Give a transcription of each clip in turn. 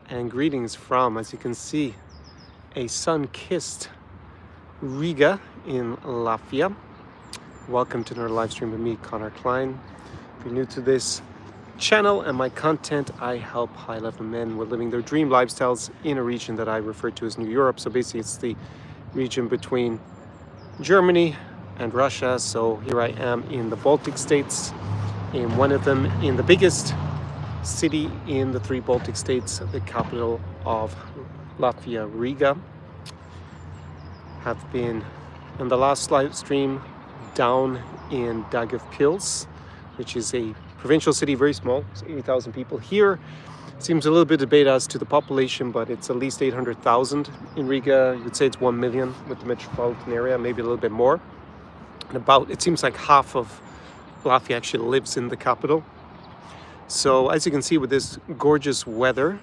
and greetings from, as you can see, a sun-kissed Riga in Latvia. Welcome to another live stream with me, Conor. If you're new to this channel and my content, I help high-level men with living their dream lifestyles in a region that I refer to as New Europe. So basically it's the region between Germany and Russia. So here I am in the Baltic States, in one of them, in the biggest city in the three Baltic States, the capital of Latvia, Riga. Have been in the last live stream down in Daugavpils, which is a provincial city, very small, it's 80,000 people. Here seems a little bit debate as to the population, but it's at least 800,000. In Riga, you could say it's 1 million with the metropolitan area, maybe a little bit more. And about, it seems like half of Latvia actually lives in the capital. So as you can see with this gorgeous weather,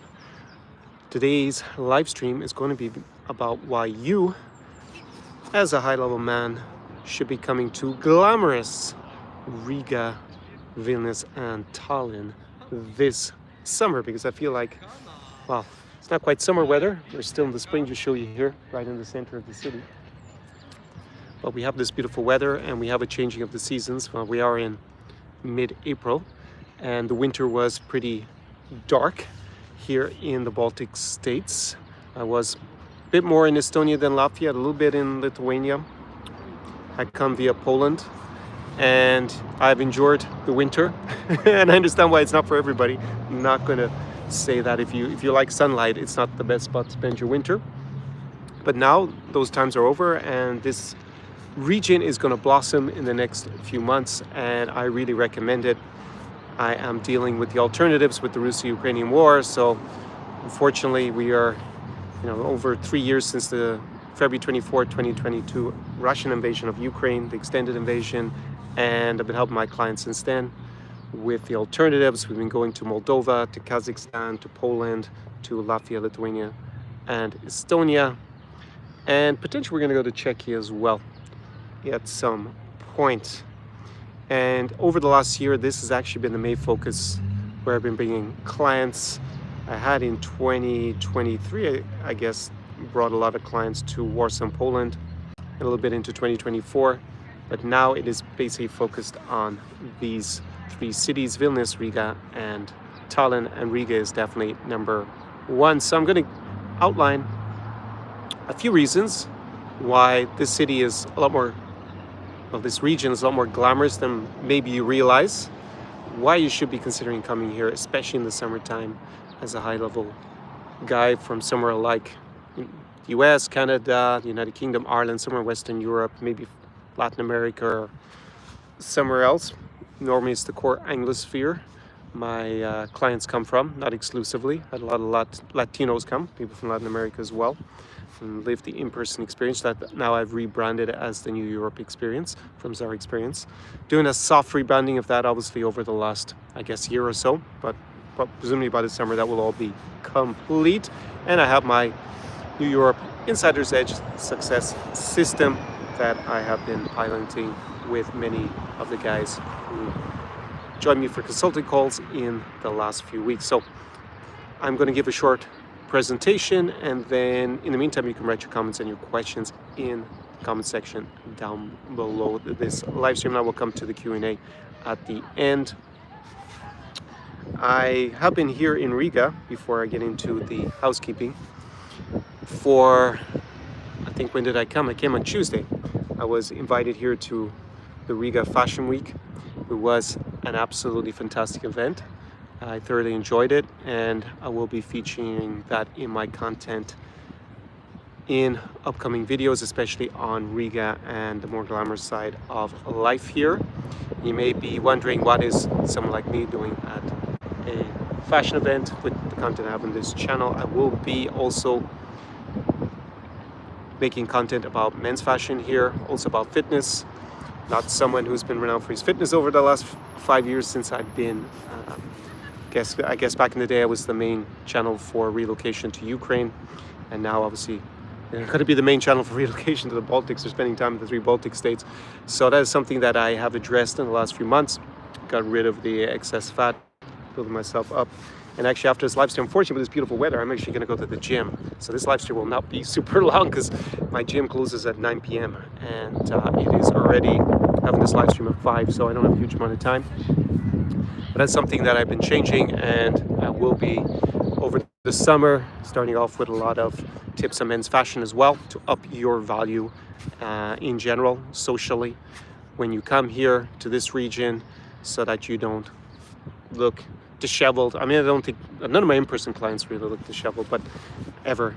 today's live stream is going to be about why you, as a high-level man, should be coming to glamorous Riga, Vilnius and Tallinn this summer, because I feel like, well, it's not quite summer weather. We're still in the spring, to show you here, right in the center of the city. But we have this beautiful weather and we have a changing of the seasons. Well, we are in mid-April and the winter was pretty dark here in the Baltic States. I was a bit more in Estonia than Latvia, a little bit in Lithuania. I come via Poland and I've enjoyed the winter and I understand why it's not for everybody. I'm not going to say that if you like sunlight, it's not the best spot to spend your winter. But now those times are over and this region is going to blossom in the next few months and I really recommend it. I am dealing with the alternatives with the Russo-Ukrainian war, so unfortunately we are over 3 years since the February 24, 2022 Russian invasion of Ukraine, the extended invasion, and I've been helping my clients since then with the alternatives. We've been going to Moldova, to Kazakhstan, to Poland, to Latvia, Lithuania, and Estonia, and potentially we're going to go to Czechia as well at some point. And over the last year, this has actually been the main focus where I've been bringing clients. I had in 2023, I guess, brought a lot of clients to Warsaw, Poland, a little bit into 2024. But now it is basically focused on these three cities, Vilnius, Riga, and Tallinn. And Riga is definitely number one. So I'm going to outline a few reasons why this city is a lot more, well, this region is a lot more glamorous than maybe you realize, why you should be considering coming here, especially in the summertime, as a high-level guy from somewhere like the US, Canada, the United Kingdom, Ireland, somewhere in Western Europe, maybe Latin America or somewhere else. Normally it's the core Anglosphere my clients come from, not exclusively. I had a lot of Latinos come, people from Latin America as well, and live the in-person experience that now I've rebranded as the New Europe experience from Zara Experience. Doing a soft rebranding of that obviously over the last, I guess, year or so, but presumably by the summer that will all be complete. And I have my New Europe Insider's Edge success system that I have been piloting with many of the guys who joined me for consulting calls in the last few weeks. So I'm going to give a short presentation and then in the meantime you can write your comments and your questions in the comment section down below this live stream. I will come to the Q&A at the end. I have been here in Riga, before I get into the housekeeping, for, I think, when did I come? I came on Tuesday. I was invited here to the Riga Fashion Week. It was an absolutely fantastic event. I thoroughly enjoyed it and I will be featuring that in my content in upcoming videos, especially on Riga and the more glamorous side of life here. You may be wondering what is someone like me doing at a fashion event with the content I have on this channel. I will be also making content about men's fashion here, also about fitness. Not someone who's been renowned for his fitness over the last 5 years since I've been, I guess back in the day I was the main channel for relocation to Ukraine, and now obviously I'm going to be the main channel for relocation to the Baltics, or spending time in the three Baltic states. So that is something that I have addressed in the last few months. Got rid of the excess fat, building myself up, And actually after this live stream, unfortunately with this beautiful weather, I'm actually going to go to the gym. So this live stream will not be super long because my gym closes at 9 p.m. and it is already having this live stream at 5, so I don't have a huge amount of time. But that's something that I've been changing, and I will be over the summer starting off with a lot of tips on men's fashion as well to up your value in general, socially, when you come here to this region, so that you don't look disheveled. I mean, I don't think, none of my in-person clients really look disheveled, but ever.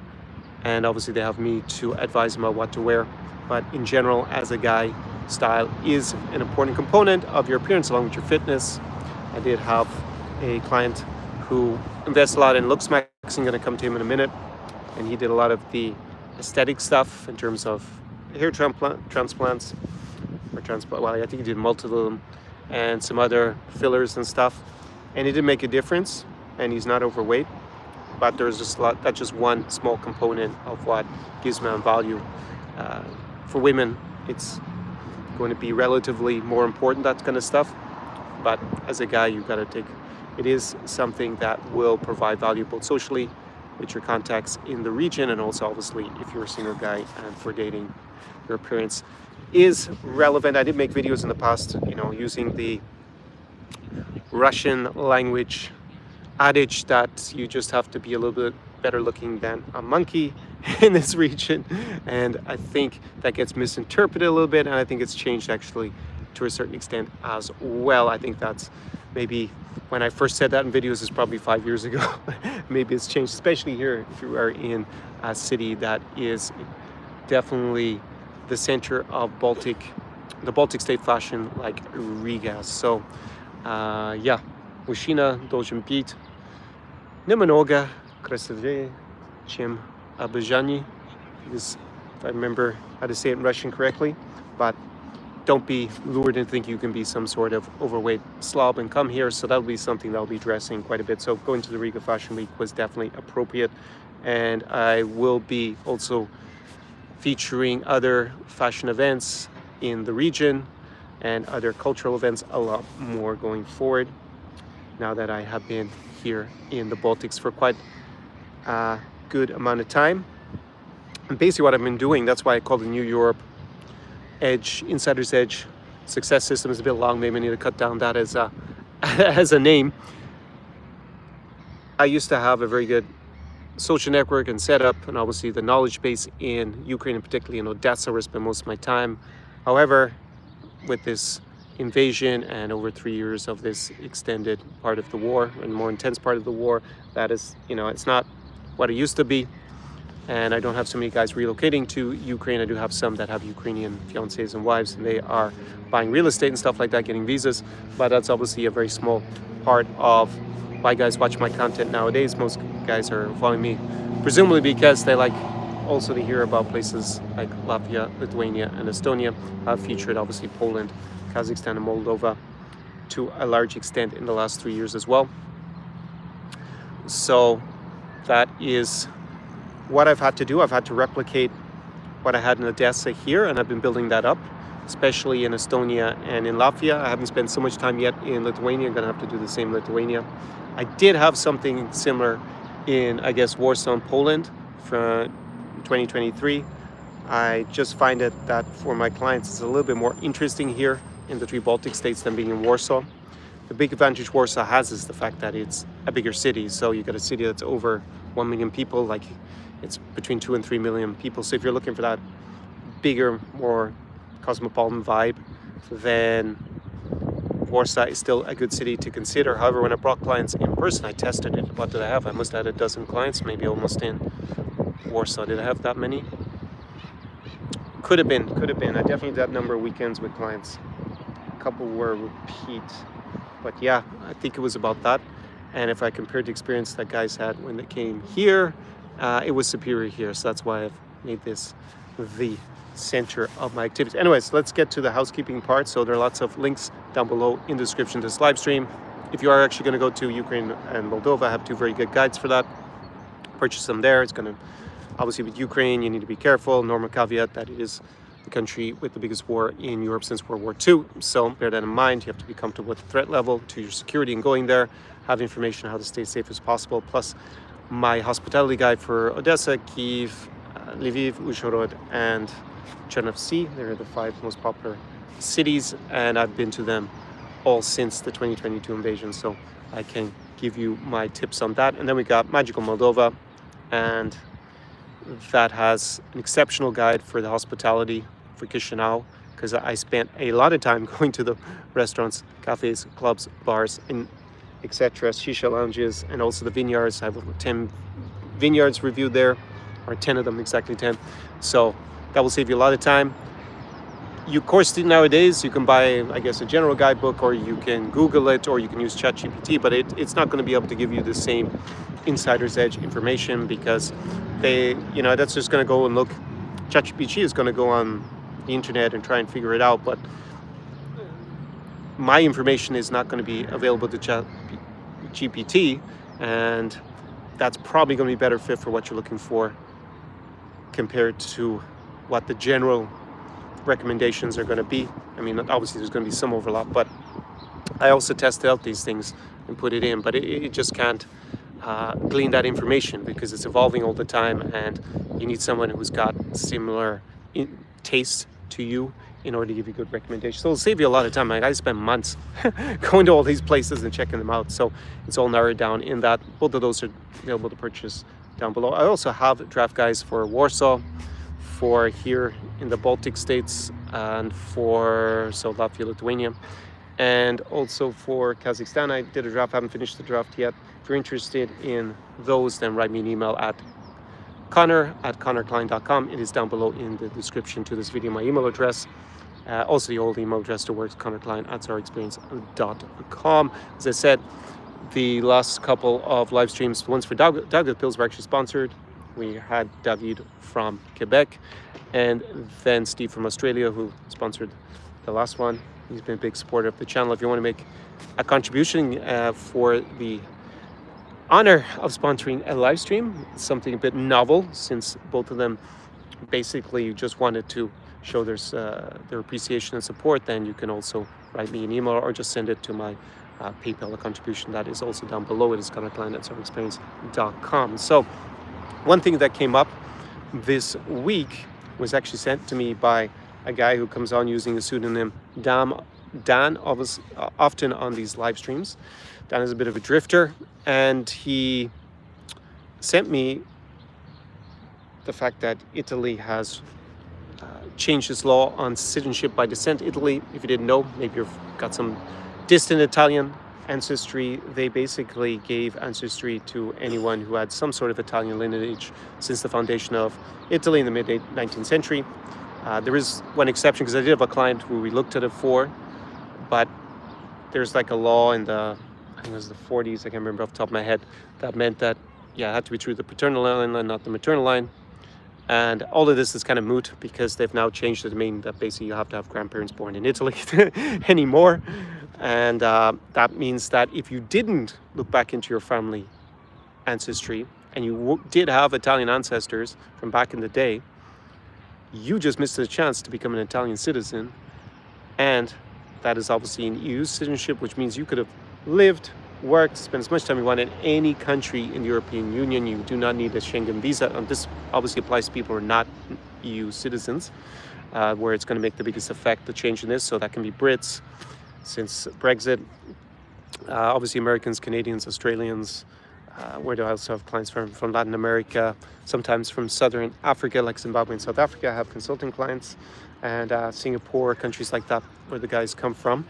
And obviously they have me to advise them about what to wear. But in general, as a guy, style is an important component of your appearance along with your fitness. I did have a client who invests a lot in looks max. I'm going to come to him in a minute. And he did a lot of the aesthetic stuff in terms of hair transplants. Well, I think he did multiple of them, and some other fillers and stuff. And it did make a difference, and he's not overweight. But there's just a lot, that's just one small component of what gives man value. For women, it's going to be relatively more important, that kind of stuff. But as a guy, you've got to take, it is something that will provide value both socially with your contacts in the region, and also obviously if you're a single guy and for dating, your appearance is relevant. I did make videos in the past, you know, using the Russian language adage that you just have to be a little bit better looking than a monkey in this region, and I think that gets misinterpreted a little bit, and I think it's changed actually to a certain extent as well. I think that's maybe when I first said that in videos is probably 5 years ago. Maybe it's changed, especially here if you are in a city that is definitely the center of the Baltic state fashion, like Riga. So yeah, мужчина должен быть немного красивее, чем обезьяны, if I remember how to say it in Russian correctly. But don't be lured into thinking you can be some sort of overweight slob and come here. So that'll be something that I'll be dressing quite a bit. So going to the Riga Fashion Week was definitely appropriate. And I will be also featuring other fashion events in the region and other cultural events a lot more going forward, now that I have been here in the Baltics for quite a good amount of time. And basically what I've been doing, that's why I call the New Europe Edge, Insider's Edge Success System is a bit long. Maybe I need to cut down that as a as a name. I used to have a very good social network and setup, and obviously the knowledge base in Ukraine, and particularly in Odessa, where I spend most of my time. However, with this invasion and over 3 years of this extended part of the war and more intense part of the war, that is, you know, it's not what it used to be. And I don't have so many guys relocating to Ukraine. I do have some that have Ukrainian fiancés and wives, and they are buying real estate and stuff like that, getting visas. But that's obviously a very small part of why guys watch my content nowadays. Most guys are following me presumably because they like also to hear about places like Latvia, Lithuania, and Estonia. I've featured obviously Poland, Kazakhstan, and Moldova to a large extent in the last 3 years as well. So that is what I've had to do. I've had to replicate what I had in Odessa here, and I've been building that up, especially in Estonia and in Latvia. I haven't spent so much time yet in Lithuania. I'm gonna have to do the same in Lithuania. I did have something similar in, I guess, Warsaw, Poland from 2023. I just find it that for my clients it's a little bit more interesting here in the 3 Baltic states than being in Warsaw. The big advantage Warsaw has is the fact that it's a bigger city. So you got a city that's over 1 million people, like it's between 2 and 3 million people. So if you're looking for that bigger, more cosmopolitan vibe, then Warsaw is still a good city to consider. However, when I brought clients in person, I tested it. What did I have? I must have had a dozen clients, maybe almost in Warsaw. Did I have that many? Could have been. I definitely did that number of weekends with clients. A couple were repeat. But yeah, I think it was about that. And if I compared the experience that guys had when they came here, it was superior here. So that's why I've made this the center of my activities. Anyways, let's get to the housekeeping part. So there are lots of links down below in the description to this live stream. If you are actually going to go to Ukraine and Moldova, I have 2 very good guides for that. Purchase them there. It's going to, obviously with Ukraine, you need to be careful. Normal caveat that it is the country with the biggest war in Europe since World War II. So bear that in mind. You have to be comfortable with the threat level to your security in going there, have information on how to stay safe as possible, plus my hospitality guide for Odessa, Kyiv, Lviv, Uzhhorod, and Chernovtsi. They're the 5 most popular cities, and I've been to them all since the 2022 invasion, so I can give you my tips on that. And then we got Magical Moldova, and that has an exceptional guide for the hospitality for Chisinau, because I spent a lot of time going to the restaurants, cafes, clubs, bars, and etc., shisha lounges, and also the vineyards. I have 10 vineyards reviewed there, or 10 of them, exactly 10. So that will save you a lot of time. You, of course, nowadays you can buy, I guess, a general guidebook, or you can Google it, or you can use ChatGPT, but it's not going to be able to give you the same insider's edge information, because they, that's just going to go and look. ChatGPT is going to go on the internet and try and figure it out, but my information is not going to be available to ChatGPT, and that's probably going to be better fit for what you're looking for compared to what the general recommendations are going to be. I mean, obviously there's going to be some overlap, but I also tested out these things and put it in, but it just can't glean that information because it's evolving all the time, and you need someone who's got similar taste to you in order to give you good recommendations. So it'll save you a lot of time. Like, I spent months going to all these places and checking them out, so it's all narrowed down in that. Both of those are available to purchase down below. I also have draft guides for Warsaw, for here in the Baltic States, and for Latvia, Lithuania, and also for Kazakhstan. I did a draft, haven't finished the draft yet. If you're interested in those, then write me an email at Conor@conorklein.com. It is down below in the description to this video, my email address. Also the old email address to work, conorklein@sarexperience.com. As I said, the last couple of live streams, the ones for David Pills, were actually sponsored. We had David from Quebec, and then Steve from Australia, who sponsored the last one. He's been a big supporter of the channel. If you want to make a contribution for the honor of sponsoring a live stream, something a bit novel, since both of them basically just wanted to show their appreciation and support, then you can also write me an email or just send it to my PayPal contribution. That is also down below. It is conorklein@sarexperience.com. So one thing that came up this week was actually sent to me by a guy who comes on using the pseudonym Dan, often on these live streams. Dan is a bit of a drifter, and he sent me the fact that Italy has changed its law on citizenship by descent. Italy, if you didn't know, maybe you've got some distant Italian ancestry, they basically gave ancestry to anyone who had some sort of Italian lineage since the foundation of Italy in the mid-19th century. There is one exception, because I did have a client who we looked at it for, but there's like a law in the, I think it was the 40s, I can't remember off the top of my head, that meant that, it had to be through the paternal line and not the maternal line. And all of this is kind of moot, because they've now changed it to mean that basically you have to have grandparents born in Italy anymore. And that means that if you didn't look back into your family ancestry and you did have Italian ancestors from back in the day, you just missed a chance to become an Italian citizen. And that is obviously an EU citizenship, which means you could have lived, worked, spent as much time you want in any country in the European Union. You do not need a Schengen visa. And this obviously applies to people who are not EU citizens, where it's going to make the biggest effect, the change in this. So that can be Brits, since Brexit, obviously Americans, Canadians, Australians. Where do I also have clients from Latin America, sometimes from Southern Africa, like Zimbabwe and South Africa. I have consulting clients, and Singapore, countries like that, where the guys come from.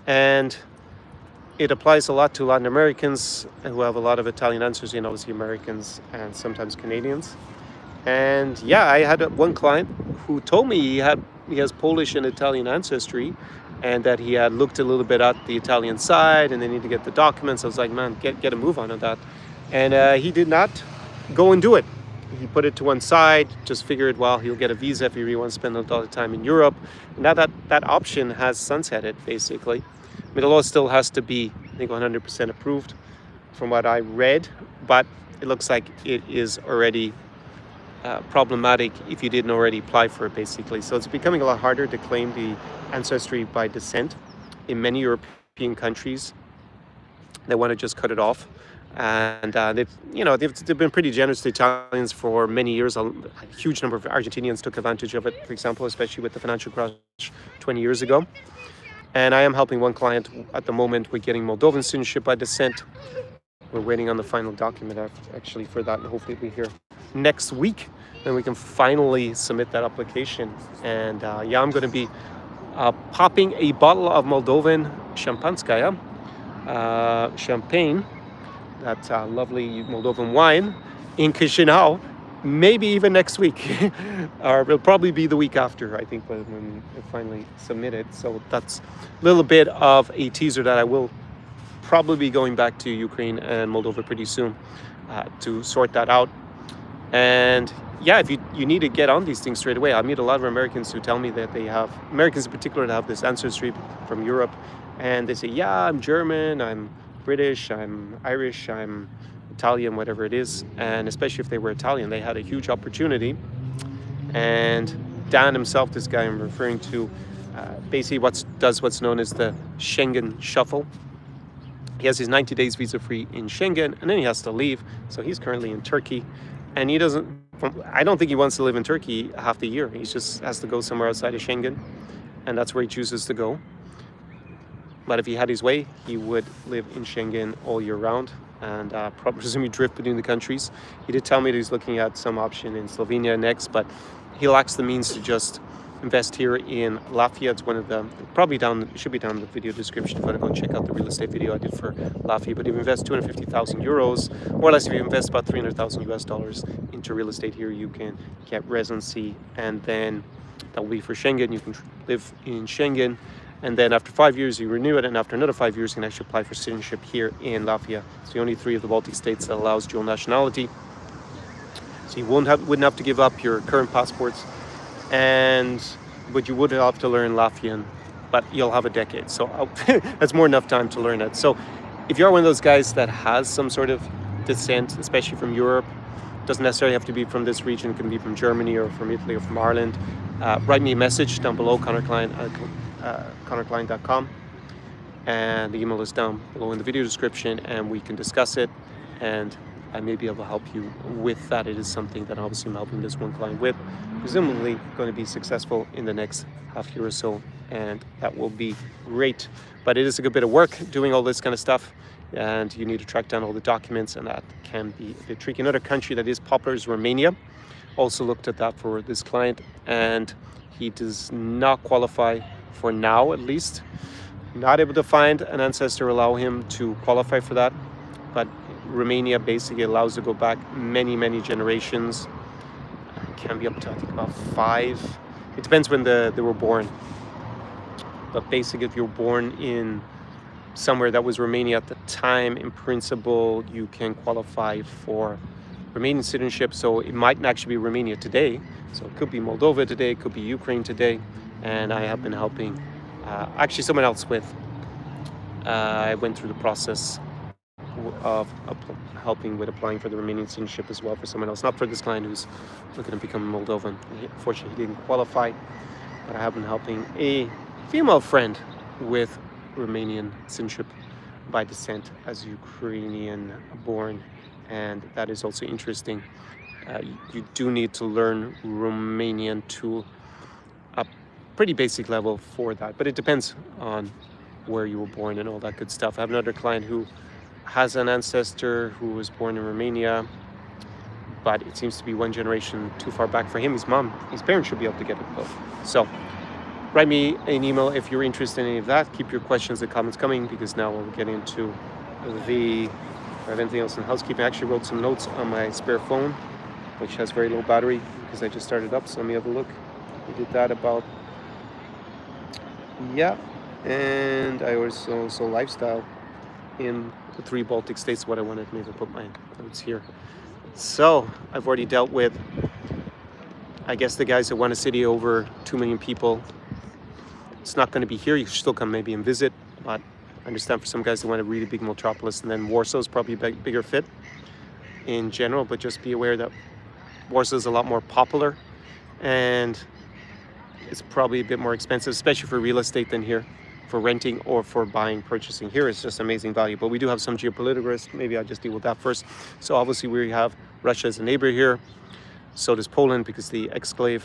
And it applies a lot to Latin Americans who have a lot of Italian ancestry, and obviously Americans and sometimes Canadians. And yeah, I had one client who told me he has Polish and Italian ancestry, and that he had looked a little bit at the Italian side, and they need to get the documents. I was like, man, get a move on that. And he did not go and do it. He put it to one side, just figured, well, he'll get a visa if he really wants to spend a lot of time in Europe. And now that option has sunsetted, basically. I mean, the law still has to be, I think, 100% approved from what I read, but it looks like it is already problematic if you didn't already apply for it, basically. So it's becoming a lot harder to claim the ancestry by descent in many European countries. They want to just cut it off, and they've been pretty generous to Italians for many years. A huge number of Argentinians took advantage of it, for example, especially with the financial crash 20 years ago. And I am helping one client at the moment with getting Moldovan citizenship by descent. We're waiting on the final document actually for that, and hopefully we'll be here next week, and we can finally submit that application. And I'm going to be popping a bottle of Moldovan Champanskaya champagne, that lovely Moldovan wine, in Chisinau, maybe even next week, or it'll probably be the week after, I think, when it finally submitted. So that's a little bit of a teaser that I will probably be going back to Ukraine and Moldova pretty soon to sort that out. And yeah, if you need to get on these things straight away. I meet a lot of Americans who tell me that they have, Americans in particular, that have this ancestry from Europe, and they say, yeah, I'm German, I'm British, I'm Irish, I'm Italian, whatever it is. And especially if they were Italian, they had a huge opportunity. And Dan himself, this guy I'm referring to, basically does what's known as the Schengen shuffle. He has his 90 days visa-free in Schengen, and then he has to leave. So he's currently in Turkey, and I don't think he wants to live in Turkey half the year. He just has to go somewhere outside of Schengen, and that's where he chooses to go. But if he had his way, he would live in Schengen all year round, and presumably drift between the countries. He did tell me that he's looking at some option in Slovenia next, but he lacks the means to just invest here in Latvia. It's one of the, should be down in the video description if you want to go and check out the real estate video I did for Latvia. But if you invest 250,000 euros, more or less if you invest about 300,000 US dollars into real estate here, you can get residency, and then that will be for Schengen. You can live in Schengen, and then after 5 years you renew it, and after another 5 years you can actually apply for citizenship here in Latvia. It's the only 3 of the Baltic states that allows dual nationality. So you wouldn't have to give up your current passports, but you would have to learn Latvian, but you'll have a decade. So that's more than enough time to learn it. So if you're one of those guys that has some sort of descent, especially from Europe, doesn't necessarily have to be from this region, it can be from Germany or from Italy or from Ireland, write me a message down below, conorklein@conorklein.com, and the email is down below in the video description, and we can discuss it, and I may be able to help you with that. It is something that obviously I'm helping this one client with, presumably going to be successful in the next half year or so, and that will be great. But it is a good bit of work doing all this kind of stuff, and you need to track down all the documents, and that can be a bit tricky. Another country that is popular is Romania. Also looked at that for this client, and he does not qualify for now, at least. Not able to find an ancestor allow him to qualify for that, but Romania basically allows to go back many generations. It can be up to, I think, about 5. It depends when they were born. But basically, if you're born in somewhere that was Romania at the time, in principle, you can qualify for Romanian citizenship. So it might actually be Romania today. So it could be Moldova today, it could be Ukraine today. And I have been helping, actually someone else with, I went through the process of helping with applying for the Romanian citizenship as well for someone else, not for this client who's looking to become a Moldovan. Unfortunately, he didn't qualify, but I have been helping a female friend with Romanian citizenship by descent as Ukrainian born, and that is also interesting. You do need to learn Romanian to a pretty basic level for that, but it depends on where you were born and all that good stuff. I have another client who has an ancestor who was born in Romania, but it seems to be one generation too far back for him. His parents should be able to get it both. So write me an email if you're interested in any of that. Keep your questions and comments coming, because now we'll get into if I have anything else in housekeeping. I actually wrote some notes on my spare phone, which has very low battery because I just started up. So let me have a look. We did that about, and I also lifestyle in the 3 Baltic states, what I wanted. Maybe put my notes here. So I've already dealt with, I guess, the guys that want a city over 2 million people. It's not going to be here. You should still come maybe and visit, but I understand for some guys that want a really big metropolis, and then Warsaw is probably a bigger fit in general. But just be aware that Warsaw is a lot more popular, and it's probably a bit more expensive, especially for real estate than here, for renting or for buying, purchasing. Here it's just amazing value, but we do have some geopolitical risk. Maybe I'll just deal with that first. So obviously we have Russia as a neighbor here. So does Poland, because the exclave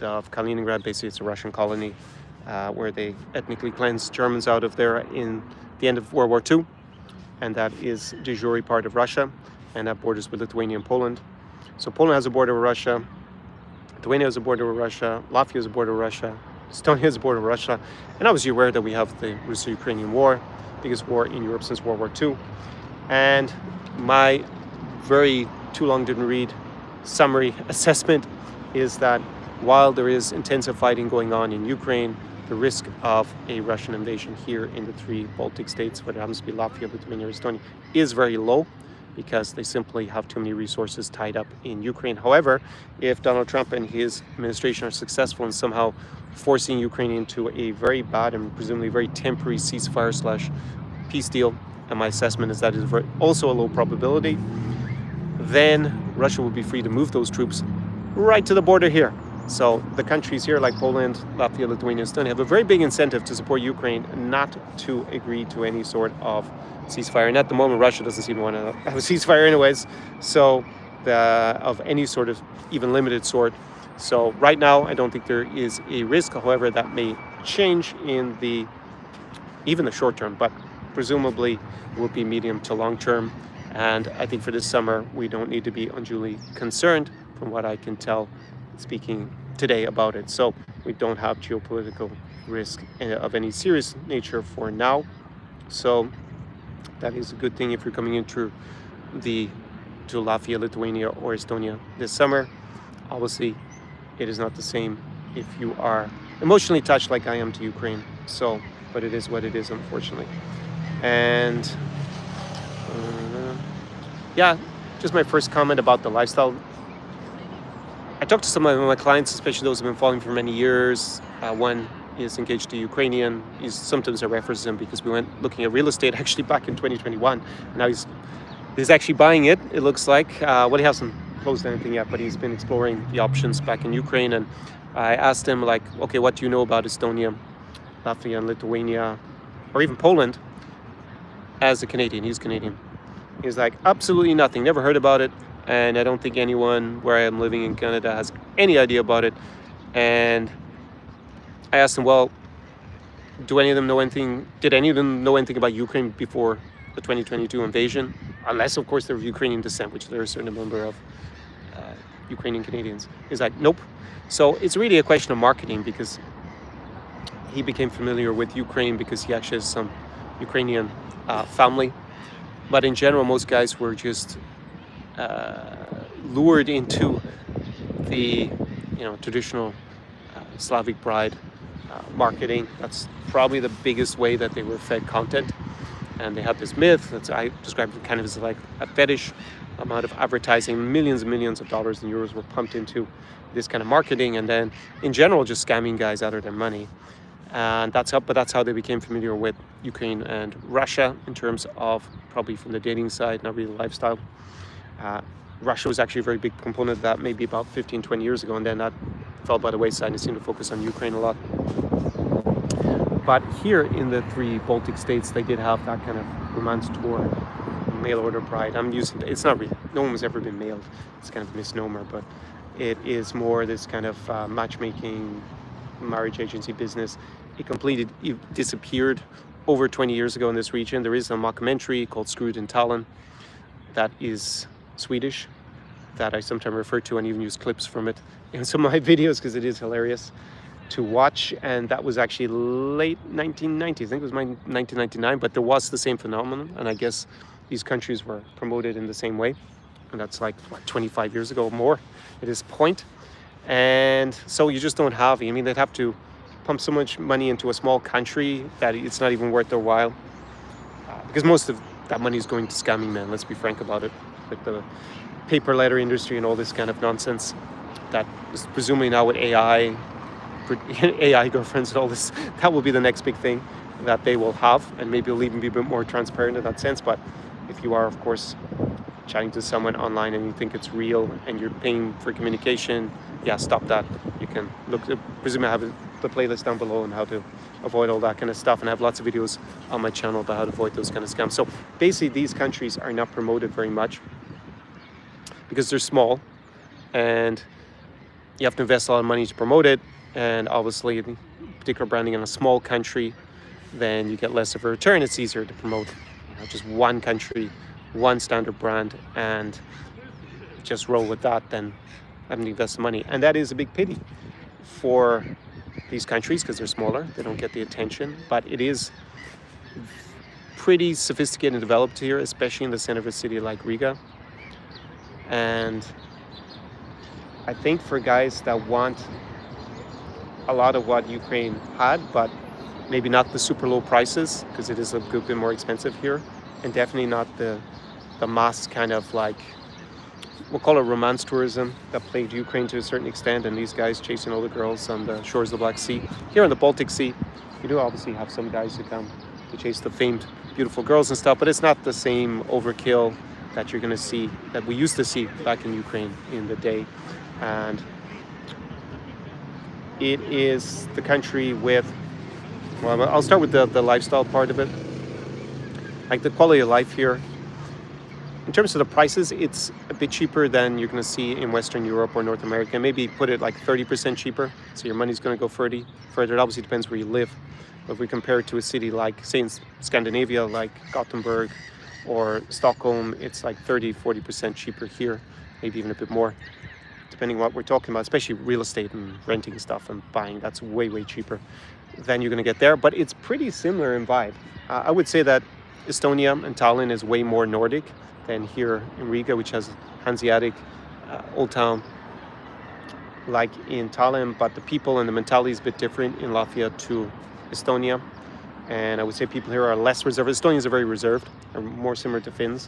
of Kaliningrad, basically it's a Russian colony where they ethnically cleansed Germans out of there in the end of World War II. And that is de jure part of Russia, and that borders with Lithuania and Poland. So Poland has a border with Russia, Lithuania has a border with Russia, Latvia has a border with Russia, Estonia has a border with Russia, and obviously aware that we have the Russo-Ukrainian war, biggest war in Europe since World War II. And my very too long didn't read summary assessment is that while there is intensive fighting going on in Ukraine, the risk of a Russian invasion here in the three Baltic states, whether it happens to be Latvia, Lithuania, or Estonia, is very low, because they simply have too many resources tied up in Ukraine. However, if Donald Trump and his administration are successful in somehow forcing Ukraine into a very bad and presumably very temporary ceasefire/peace deal, and my assessment is that is also a low probability, then Russia will be free to move those troops right to the border here. So the countries here like Poland, Latvia, Lithuania, Estonia have a very big incentive to support Ukraine, not to agree to any sort of ceasefire. And at the moment, Russia doesn't seem to want to have a ceasefire anyways, so of any sort of even limited sort. So right now, I don't think there is a risk. However, that may change in even the short term, but presumably it will be medium to long term. And I think for this summer, we don't need to be unduly concerned from what I can tell speaking today about it. So we don't have geopolitical risk of any serious nature for now. So that is a good thing if you're coming into to Latvia, Lithuania, or Estonia this summer. Obviously, it is not the same if you are emotionally touched like I am to Ukraine. So, but it is what it is, unfortunately. And yeah, just my first comment about the lifestyle. I talked to some of my clients, especially those who have been following for many years. One is engaged to Ukrainian. Sometimes I reference him because we went looking at real estate actually back in 2021. Now he's actually buying it, it looks like. He hasn't closed anything yet, but he's been exploring the options back in Ukraine. And I asked him, like, okay, what do you know about Estonia, Latvia, and Lithuania, or even Poland as a Canadian? He's Canadian. He's like, absolutely nothing, never heard about it. And I don't think anyone where I am living in Canada has any idea about it. And I asked him, well, did any of them know anything about Ukraine before the 2022 invasion? Unless, of course, they're of Ukrainian descent, which there are a certain number of Ukrainian Canadians. He's like, nope. So it's really a question of marketing, because he became familiar with Ukraine because he actually has some Ukrainian family. But in general, most guys were just lured into the traditional Slavic bride marketing. That's probably the biggest way that they were fed content. And they have this myth that I describe it kind of as like a fetish amount of advertising. Millions and millions of dollars and euros were pumped into this kind of marketing, and then in general just scamming guys out of their money. And that's how they became familiar with Ukraine and Russia in terms of probably from the dating side, not really the lifestyle. Russia was actually a very big component of that maybe about 15-20 years ago, and then that fell by the wayside and it seemed to focus on Ukraine a lot. But here in the three Baltic states, they did have that kind of romance tour, mail order bride. It's not really, no one has ever been mailed. It's kind of a misnomer, but it is more this kind of matchmaking, marriage agency business. It disappeared over 20 years ago in this region. There is a mockumentary called Screwed in Tallinn that is Swedish, that I sometimes refer to and even use clips from it in some of my videos because it is hilarious to watch. And that was actually late 1990s. I think it was 1999, but there was the same phenomenon, and I guess these countries were promoted in the same way, and that's like 25 years ago or more at this point. And so you just don't have, they'd have to pump so much money into a small country that it's not even worth their while, because most of that money is going to scamming men, let's be frank about it, with the paper letter industry and all this kind of nonsense that is presumably now with AI girlfriends and all this, that will be the next big thing that they will have, and maybe it'll even be a bit more transparent in that sense. But if you are, of course, chatting to someone online and you think it's real and you're paying for communication, yeah, stop that. You can look, presumably I have the playlist down below on how to avoid all that kind of stuff, and I have lots of videos on my channel about how to avoid those kind of scams. So basically these countries are not promoted very much because they're small and you have to invest a lot of money to promote it, and obviously particular branding in a small country, then you get less of a return. It's easier to promote just one country, one standard brand, and just roll with that than having to invest money. And that is a big pity for these countries because they're smaller, they don't get the attention, but it is pretty sophisticated and developed here, especially in the center of a city like Riga. And I think for guys that want a lot of what Ukraine had, but maybe not the super low prices, because it is a good bit more expensive here, and definitely not the mass kind of like, we'll call it romance tourism that plagued Ukraine to a certain extent, and these guys chasing all the girls on the shores of the Black Sea. Here on the Baltic Sea, you do obviously have some guys who come to chase the famed beautiful girls and stuff, but it's not the same overkill that you're going to see, that we used to see back in Ukraine in the day. And it is the country with, well, I'll start with the lifestyle part of it. Like the quality of life here, in terms of the prices, it's a bit cheaper than you're going to see in Western Europe or North America. Maybe put it like 30% cheaper, so your money's going to go further. It obviously depends where you live. But if we compare it to a city like, say, in Scandinavia, like Gothenburg or Stockholm, it's like 30-40% cheaper here, maybe even a bit more, depending on what we're talking about, especially real estate and renting stuff and buying. That's way, way cheaper than you're going to get there. But it's pretty similar in vibe. I would say that Estonia and Tallinn is way more Nordic than here in Riga, which has Hanseatic, Old Town, like in Tallinn. But the people and the mentality is a bit different in Latvia to Estonia. And I would say people here are less reserved. Estonians are very reserved, are more similar to Finns.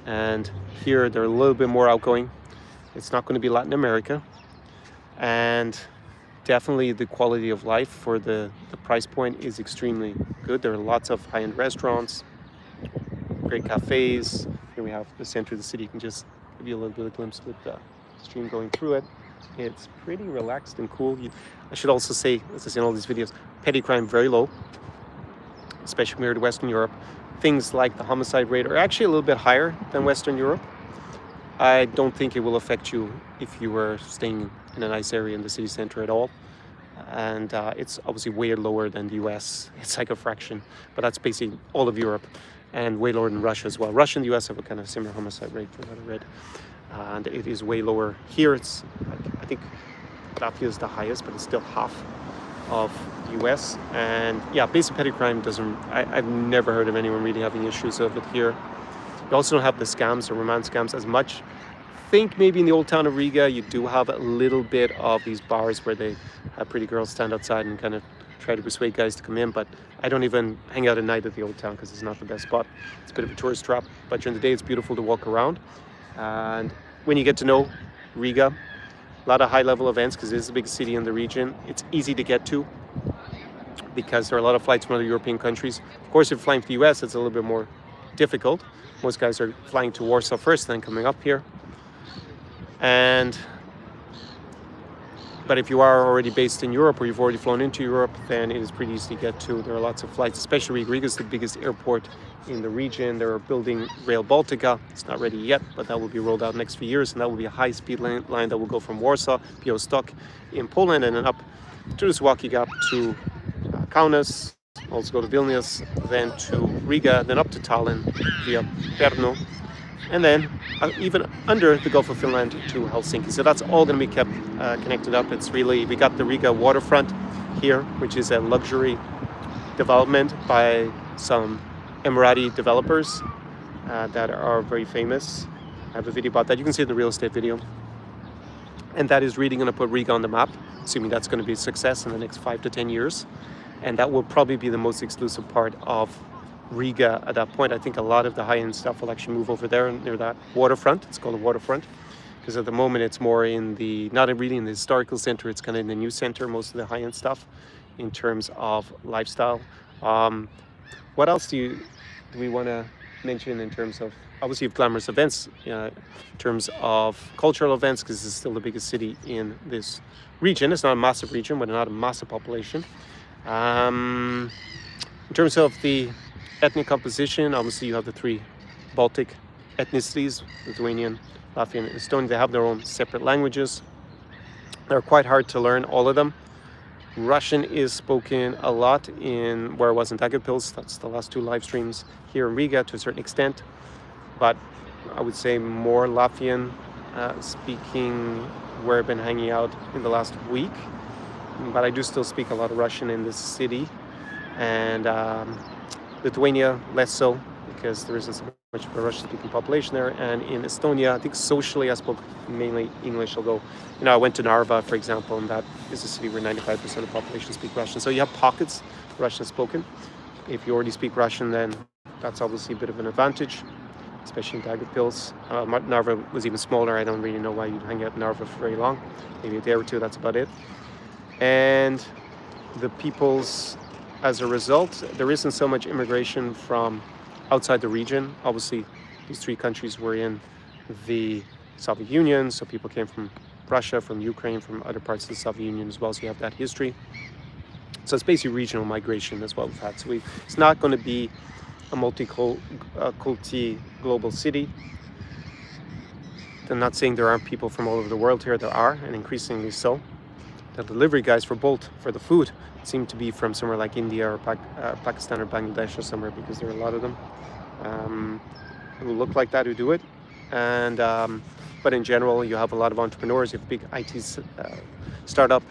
And here they're a little bit more outgoing. It's not going to be Latin America. And definitely the quality of life for the price point is extremely good. There are lots of high-end restaurants, great cafes. Here we have the center of the city. You can just give you a little bit of a glimpse with the stream going through it. It's pretty relaxed and cool. I should also say, as I say in all these videos, petty crime very low, especially compared to Western Europe. Things like the homicide rate are actually a little bit higher than Western Europe. I don't think it will affect you if you were staying in a nice area in the city center at all. And it's obviously way lower than the US. It's like a fraction, but that's basically all of Europe, and way lower than Russia as well. Russia and the US have a kind of similar homicide rate from what I read. And it is way lower. Here it's, like, I think Latvia is the highest, but it's still half of the US. And yeah, basic petty crime doesn't, I've never heard of anyone really having issues of it here. You also don't have the scams or romance scams as much. I think maybe in the old town of Riga, you do have a little bit of these bars where they have pretty girls stand outside and kind of try to persuade guys to come in. But I don't even hang out at night at the old town because it's not the best spot. It's a bit of a tourist trap. But during the day, it's beautiful to walk around. And when you get to know Riga, a lot of high-level events because it is the biggest city in the region. It's easy to get to because there are a lot of flights from other European countries. Of course, if you're flying to the US, it's a little bit more difficult. Most guys are flying to Warsaw first, then coming up here. But if you are already based in Europe or you've already flown into Europe, then it is pretty easy to get to. There are lots of flights, especially Riga is the biggest airport in the region. They're building Rail Baltica. It's not ready yet, but that will be rolled out next few years, and that will be a high-speed line that will go from Warsaw, Białystok in Poland, and then up to the Suwałki Gap to Kaunas, also go to Vilnius, then to Riga, then up to Tallinn via Pärnu, and then even under the Gulf of Finland to Helsinki. So that's all going to be kept connected up. It's really, we got the Riga waterfront here, which is a luxury development by some Emirati developers that are very famous. I have a video about that. You can see the real estate video. And that is really going to put Riga on the map, assuming that's going to be a success in the next 5 to 10 years. And that will probably be the most exclusive part of Riga at that point. I think a lot of the high-end stuff will actually move over there near that waterfront. It's called the waterfront because at the moment it's more in the, not really in the historical center, it's kind of in the new center, most of the high-end stuff in terms of lifestyle. What else do we want to mention in terms of, obviously, you have glamorous events, in terms of cultural events, because this is still the biggest city in this region. It's not a massive region, but not a massive population. In terms of the ethnic composition, obviously you have the three Baltic ethnicities, Lithuanian, Latvian, and Estonian. They have their own separate languages. They're quite hard to learn, all of them. Russian is spoken a lot in where I was in Daugavpils. That's the last two live streams. Here in Riga to a certain extent, but I would say more Latvian speaking where I've been hanging out in the last week. But I do still speak a lot of Russian in this city, and Lithuania less so, because there isn't so much of a Russian-speaking population there. And in Estonia, I think socially I spoke mainly English, although, I went to Narva, for example, and that is a city where 95% of the population speak Russian. So you have pockets Russian spoken. If you already speak Russian, then that's obviously a bit of an advantage, especially in Daugavpils. Narva was even smaller. I don't really know why you'd hang out in Narva for very long. Maybe a day or two, that's about it. And the peoples, as a result, there isn't so much immigration from outside the region. Obviously, these three countries were in the Soviet Union, so people came from Russia, from Ukraine, from other parts of the Soviet Union as well, so you have that history. So it's basically regional migration as well we've had. So it's not going to be a multi-culti global city. I'm not saying there aren't people from all over the world here. There are, and increasingly so. The delivery guys for Bolt, for the food, seem to be from somewhere like India or Pakistan or Bangladesh or somewhere, because there are a lot of them who look like that, who do it. And but in general, you have a lot of entrepreneurs. You have a big IT startup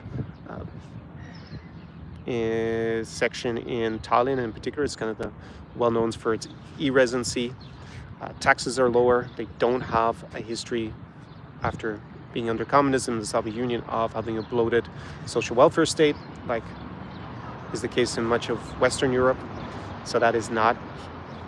section in Tallinn in particular. It's kind of the well-known for its e-residency. Taxes are lower. They don't have a history after being under communism in the Soviet Union of having a bloated social welfare state, like is the case in much of Western Europe. So that is not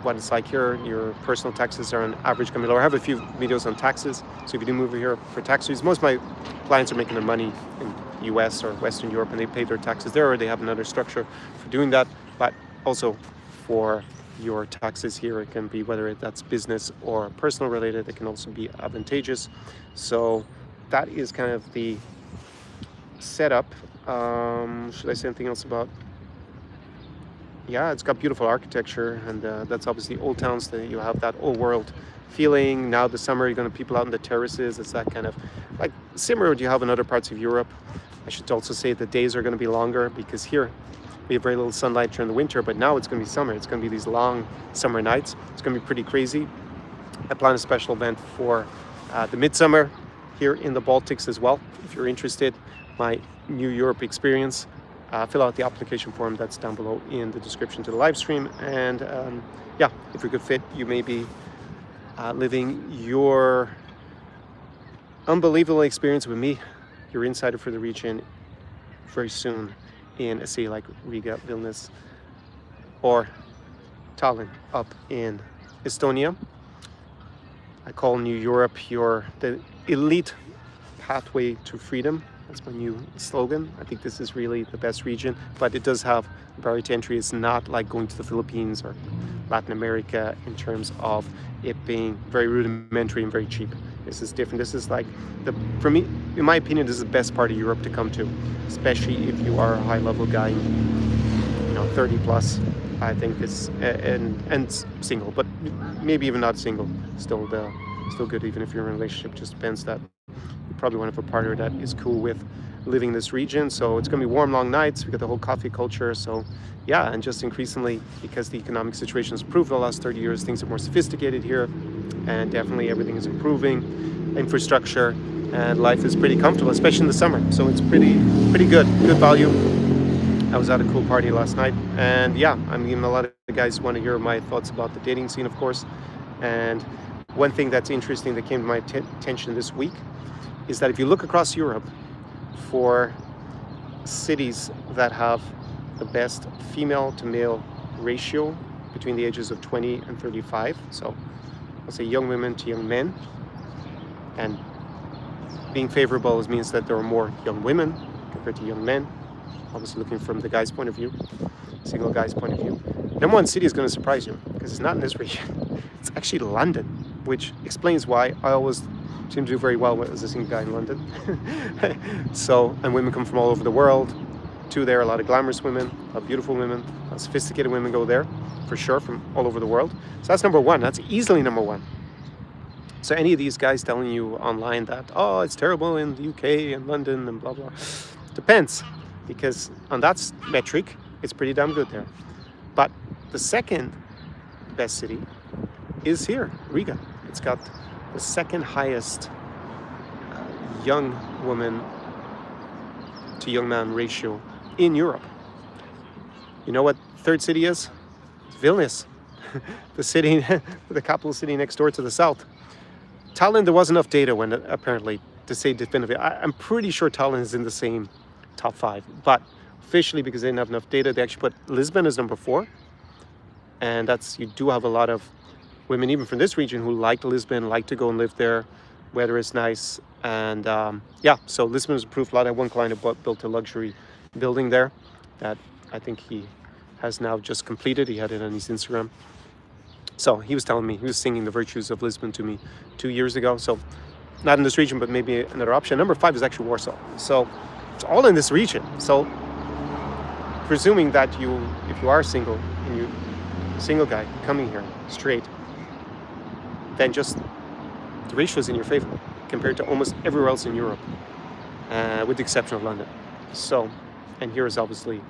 what it's like here. Your personal taxes are on average going to be lower. I have a few videos on taxes. So if you do move here for tax reasons, most of my clients are making their money in US or Western Europe, and they pay their taxes there, or they have another structure for doing that. But also for your taxes here, it can be, whether that's business or personal related, it can also be advantageous. So that is kind of the setup. Should I say anything else about? Yeah, it's got beautiful architecture, and that's obviously old towns. That you have that old world feeling. Now the summer, you're going to people out on the terraces. It's that kind of like similar to you have in other parts of Europe. I should also say the days are going to be longer, because here we have very little sunlight during the winter, but now it's going to be summer. It's going to be these long summer nights. It's going to be pretty crazy. I plan a special event for the midsummer here in the Baltics as well. If you're interested, my New Europe experience, fill out the application form that's down below in the description to the live stream. And yeah, if you're a good fit, you may be living your unbelievable experience with me, your insider for the region, very soon in a city like Riga, Vilnius, or Tallinn up in Estonia. I call New Europe the elite pathway to freedom. That's my new slogan. I think this is really the best region, but it does have a barrier to entry. It's not like going to the Philippines or Latin America in terms of it being very rudimentary and very cheap. This is different. This is like for me, in my opinion, this is the best part of Europe to come to, especially if you are a high-level guy, 30 plus. I think it's and single, but maybe even not single. Still good, even if you're in a relationship. Just depends that you probably want to have a partner that is cool with living in this region. So it's going to be warm, long nights. We got the whole coffee culture. So yeah, and just increasingly, because the economic situation has improved in the last 30 years, things are more sophisticated here, and definitely everything is improving. Infrastructure and life is pretty comfortable, especially in the summer. So it's pretty good value. I was at a cool party last night, and yeah, I mean, a lot of the guys want to hear my thoughts about the dating scene, of course. And one thing that's interesting that came to my attention this week is that if you look across Europe for cities that have the best female to male ratio between the ages of 20 and 35, so I'll say young women to young men, and being favorable means that there are more young women compared to young men, obviously looking from the guy's point of view, single guy's point of view. Number one city is going to surprise you, because it's not in this region. It's actually London, which explains why I always seem to do very well as a single guy in London. So, and women come from all over the world to there. A lot of glamorous women, a lot of beautiful women, a lot of sophisticated women go there, for sure, from all over the world. So that's number one. That's easily number one. So any of these guys telling you online that, oh, it's terrible in the UK and London and blah, blah, depends. Because on that metric, it's pretty damn good there. But the second best city is here, Riga. It's got the second highest young woman to young man ratio in Europe. You know what third city is? It's Vilnius, the city, the capital city next door to the south. Tallinn, there was enough data when apparently to say definitively. I'm pretty sure Tallinn is in the same top 5, but officially, because they didn't have enough data, they actually put Lisbon as number 4. And that's, you do have a lot of women, even from this region, who like Lisbon, like to go and live there. Weather is nice. And yeah, so Lisbon is approved. A lot. I had one client who built a luxury building there that I think he has now just completed. He had it on his Instagram. So he was telling me, he was singing the virtues of Lisbon to me 2 years ago. So not in this region, but maybe another option. Number 5 is actually Warsaw. So it's all in this region. So presuming that if you are single and you single guy coming here straight, then just the ratio is in your favor compared to almost everywhere else in Europe, with the exception of London. So, and here is obviously,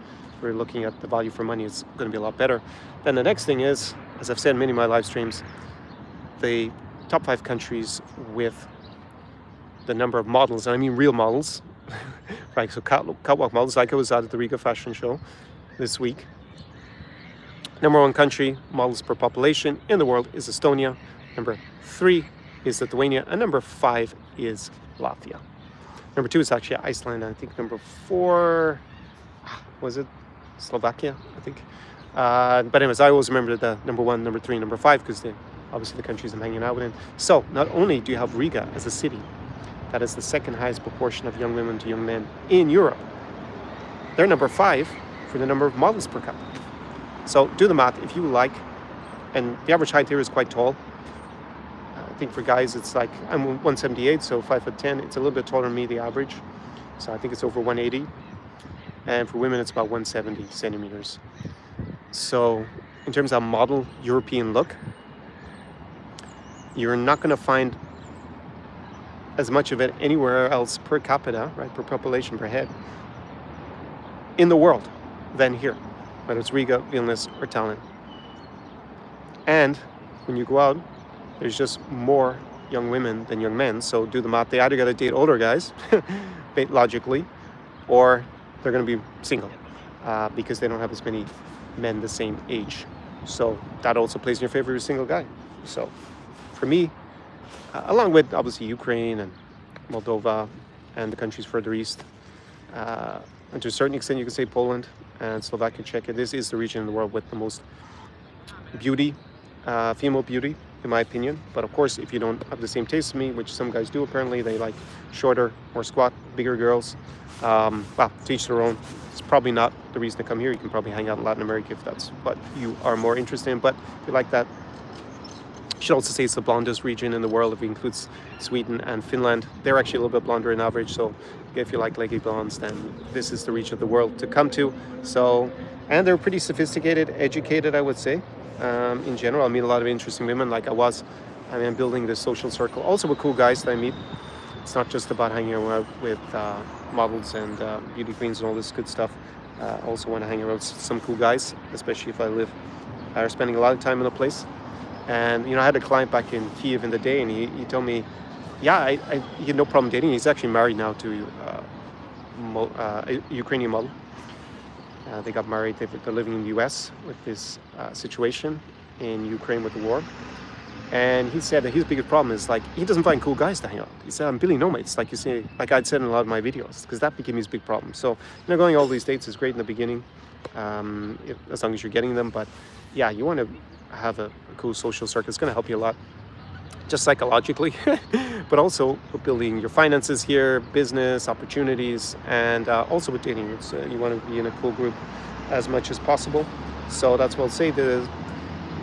we're looking at the value for money, it's going to be a lot better. Then the next thing is, as I've said in many of my live streams, the top 5 countries with the number of models, and I mean real models, right? So catwalk models, like I was out at the Riga fashion show this week. Number 1 country, models per population in the world, is Estonia. Number 3 is Lithuania, and number 5 is Latvia. Number 2 is actually Iceland. I think number 4 was it Slovakia, I think. But anyways, I always remember the number 1, number 3, number 5 because they obviously the countries I'm hanging out with. So not only do you have Riga as a city that is the second highest proportion of young women to young men in Europe, they're number 5 for the number of models per capita. So do the math if you like, and the average height here is quite tall. I think for guys it's like, I'm 178, so 5'10". It's a little bit taller than me, the average. So I think it's over 180. And for women it's about 170 centimeters. So in terms of model European look, you're not going to find as much of it anywhere else per capita, right, per population, per head, in the world than here, whether it's Riga, Vilnius, or Tallinn. And when you go out, there's just more young women than young men. So do the math. They either got to date older guys, logically, or they're going to be single because they don't have as many men the same age. So that also plays in your favor if you're a single guy. So for me, along with obviously Ukraine and Moldova and the countries further east, and to a certain extent you can say Poland and Slovakia, Czechia, this is the region in the world with the most beauty, female beauty, in my opinion. But of course, if you don't have the same taste as me, which some guys do apparently, they like shorter, more squat, bigger girls. Well, to each their own. It's probably not the reason to come here. You can probably hang out in Latin America if that's what you are more interested in. But if you like that, you should also say it's the blondest region in the world if it includes Sweden and Finland. They're actually a little bit blonder in average. So if you like leggy blondes, then this is the region of the world to come to. So, and they're pretty sophisticated, educated, I would say. In general, I meet a lot of interesting women like I'm building this social circle also with cool guys that I meet. It's not just about hanging out with models and beauty queens and all this good stuff. I also want to hang around with some cool guys, especially if I live or spending a lot of time in a place. And I had a client back in Kiev in the day, and he told me, yeah, he had no problem dating. He's actually married now to a Ukrainian model. They got married. They're living in the US with this situation in Ukraine with the war. And he said that his biggest problem is like he doesn't find cool guys to hang out. He said, I'm Billy No Mates, like you say, like I'd said in a lot of my videos, because that became his big problem. So going all these dates is great in the beginning, as long as you're getting them. But yeah, you want to have a cool social circle. It's going to help you a lot, just psychologically, but also with building your finances here, business opportunities, and also with dating. You want to be in a cool group as much as possible. So that's what I'll say.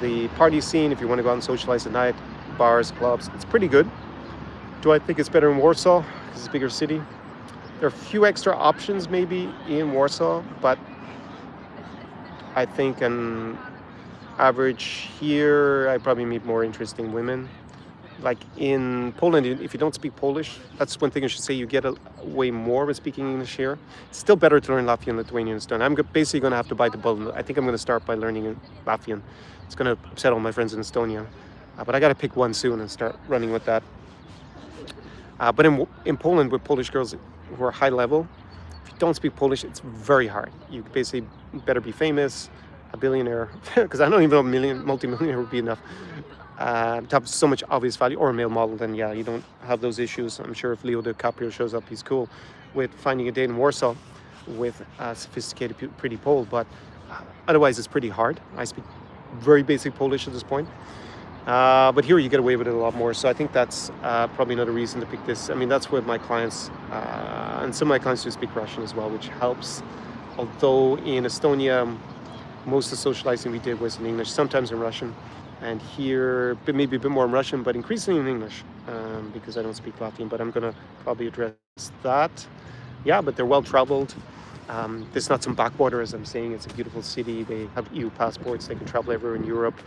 The party scene, if you want to go out and socialize at night, bars, clubs, it's pretty good. Do I think it's better in Warsaw because it's a bigger city? There are a few extra options maybe in Warsaw, but I think an average here, I probably meet more interesting women. Like in Poland, if you don't speak Polish, that's one thing I should say, you get way more with speaking English here. It's still better to learn Latvian, Lithuanian, and Estonian. I'm basically going to have to bite the bullet. I think I'm going to start by learning Latvian. It's going to upset all my friends in Estonia. But I got to pick one soon and start running with that. But in Poland, with Polish girls who are high level, if you don't speak Polish, it's very hard. You basically better be famous, a billionaire, because I don't even know multi-millionaire would be enough. To have so much obvious value, or a male model, then yeah, you don't have those issues. I'm sure if Leo DiCaprio shows up, he's cool with finding a date in Warsaw with a sophisticated, pretty Pole, but otherwise it's pretty hard. I speak very basic Polish at this point. But here you get away with it a lot more. So I think that's probably another reason to pick this. I mean, that's what my clients, and some of my clients do speak Russian as well, which helps. Although in Estonia, most of the socializing we did was in English, sometimes in Russian. And here, maybe a bit more in Russian, but increasingly in English, because I don't speak Latvian, but I'm going to probably address that. Yeah, but they're well-traveled. There's not some backwater, as I'm saying. It's a beautiful city. They have EU passports. They can travel everywhere in Europe.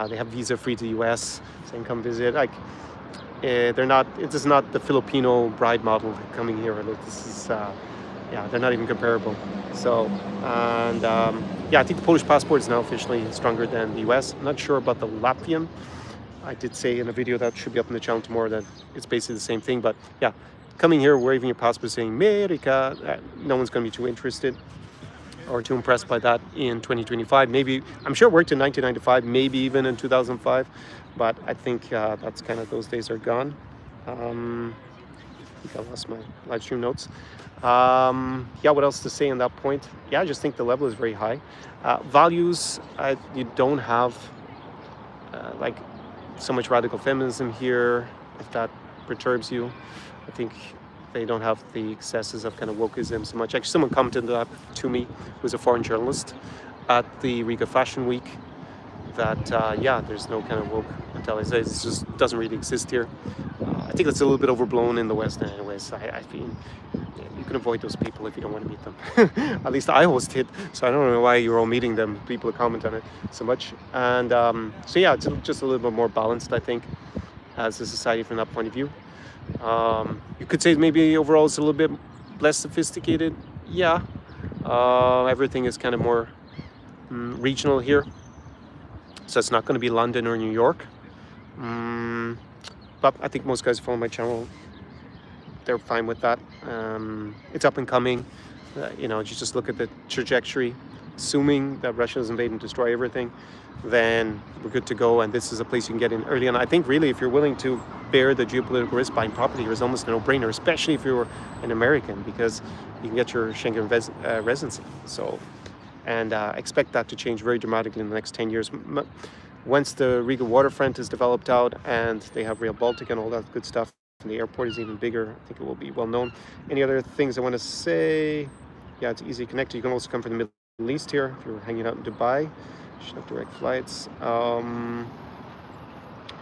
They have visa-free to the US, so they can come visit. Like, they're not, it is not the Filipino bride model coming here. Like, this is, yeah, they're not even comparable. So, and yeah, I think the Polish passport is now officially stronger than the US. I'm not sure about the Latvian. I did say in a video that should be up on the channel tomorrow that it's basically the same thing. But yeah, coming here, waving your passport saying America, no one's going to be too interested or too impressed by that in 2025. Maybe, I'm sure it worked in 1995, maybe even in 2005. But I think that's kind of, those days are gone. I think I lost my live stream notes. Yeah, what else to say on that point? Yeah, I just think the level is very high. Values, you don't have like so much radical feminism here, if that perturbs you. I think they don't have the excesses of kind of wokeism so much. Actually, someone commented that to me, who's a foreign journalist, at the Riga Fashion Week, that yeah, there's no kind of woke mentality. It just doesn't really exist here. I think that's a little bit overblown in the West anyways. I feel you can avoid those people if you don't want to meet them. At least I always did, so I don't know why you're all meeting them, people who comment on it so much. And so yeah, it's just a little bit more balanced, I think, as a society from that point of view. You could say maybe overall it's a little bit less sophisticated. Yeah, everything is kind of more regional here, so it's not going to be London or New York. But I think most guys who follow my channel, they're fine with that. It's up and coming. You know, you just look at the trajectory. Assuming that Russia doesn't invade and destroy everything, then we're good to go. And this is a place you can get in early. And I think really, if you're willing to bear the geopolitical risk, buying property here is almost a no-brainer, especially if you're an American, because you can get your Schengen residency. So, and expect that to change very dramatically in the next 10 years. Once the Riga waterfront is developed out and they have Rail Baltic and all that good stuff, and the airport is even bigger, I think it will be well known. Any other things I want to say? Yeah, it's easy connected. You can also come from the Middle East here if you're hanging out in Dubai. You should have direct flights.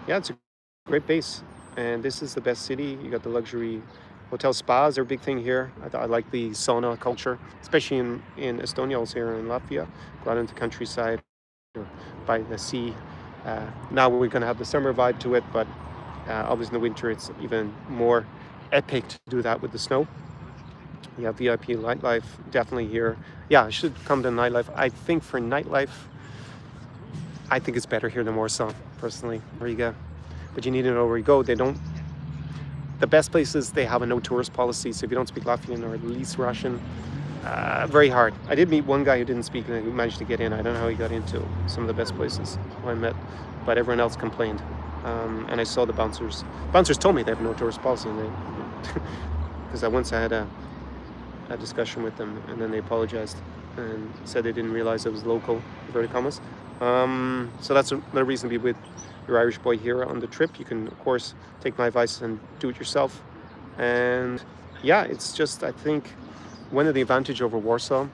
Yeah, it's a great base, and this is the best city. You got the luxury hotel spas are a big thing here. I like the sauna culture, especially in Estonia, also here in Latvia. Go out into the countryside or by the sea. Now we're going to have the summer vibe to it, but obviously in the winter it's even more epic to do that with the snow. Yeah, VIP nightlife definitely here. Yeah, I should come to nightlife. I think for nightlife, I think it's better here than Warsaw, personally, Riga. But you need to know where you go. They don't. The best places, they have a no tourist policy. So if you don't speak Latvian or at least Russian, very hard. I did meet one guy who didn't speak and who managed to get in. I don't know how he got into some of the best places who I met, but everyone else complained. And I saw the bouncers. Bouncers told me they have no tourist policy, because once I had a discussion with them, and then they apologized and said they didn't realize it was local, inverted commas. So that's another reason to be with your Irish boy here on the trip. You can, of course, take my advice and do it yourself. And yeah, it's just, I think, one of the advantage over Warsaw,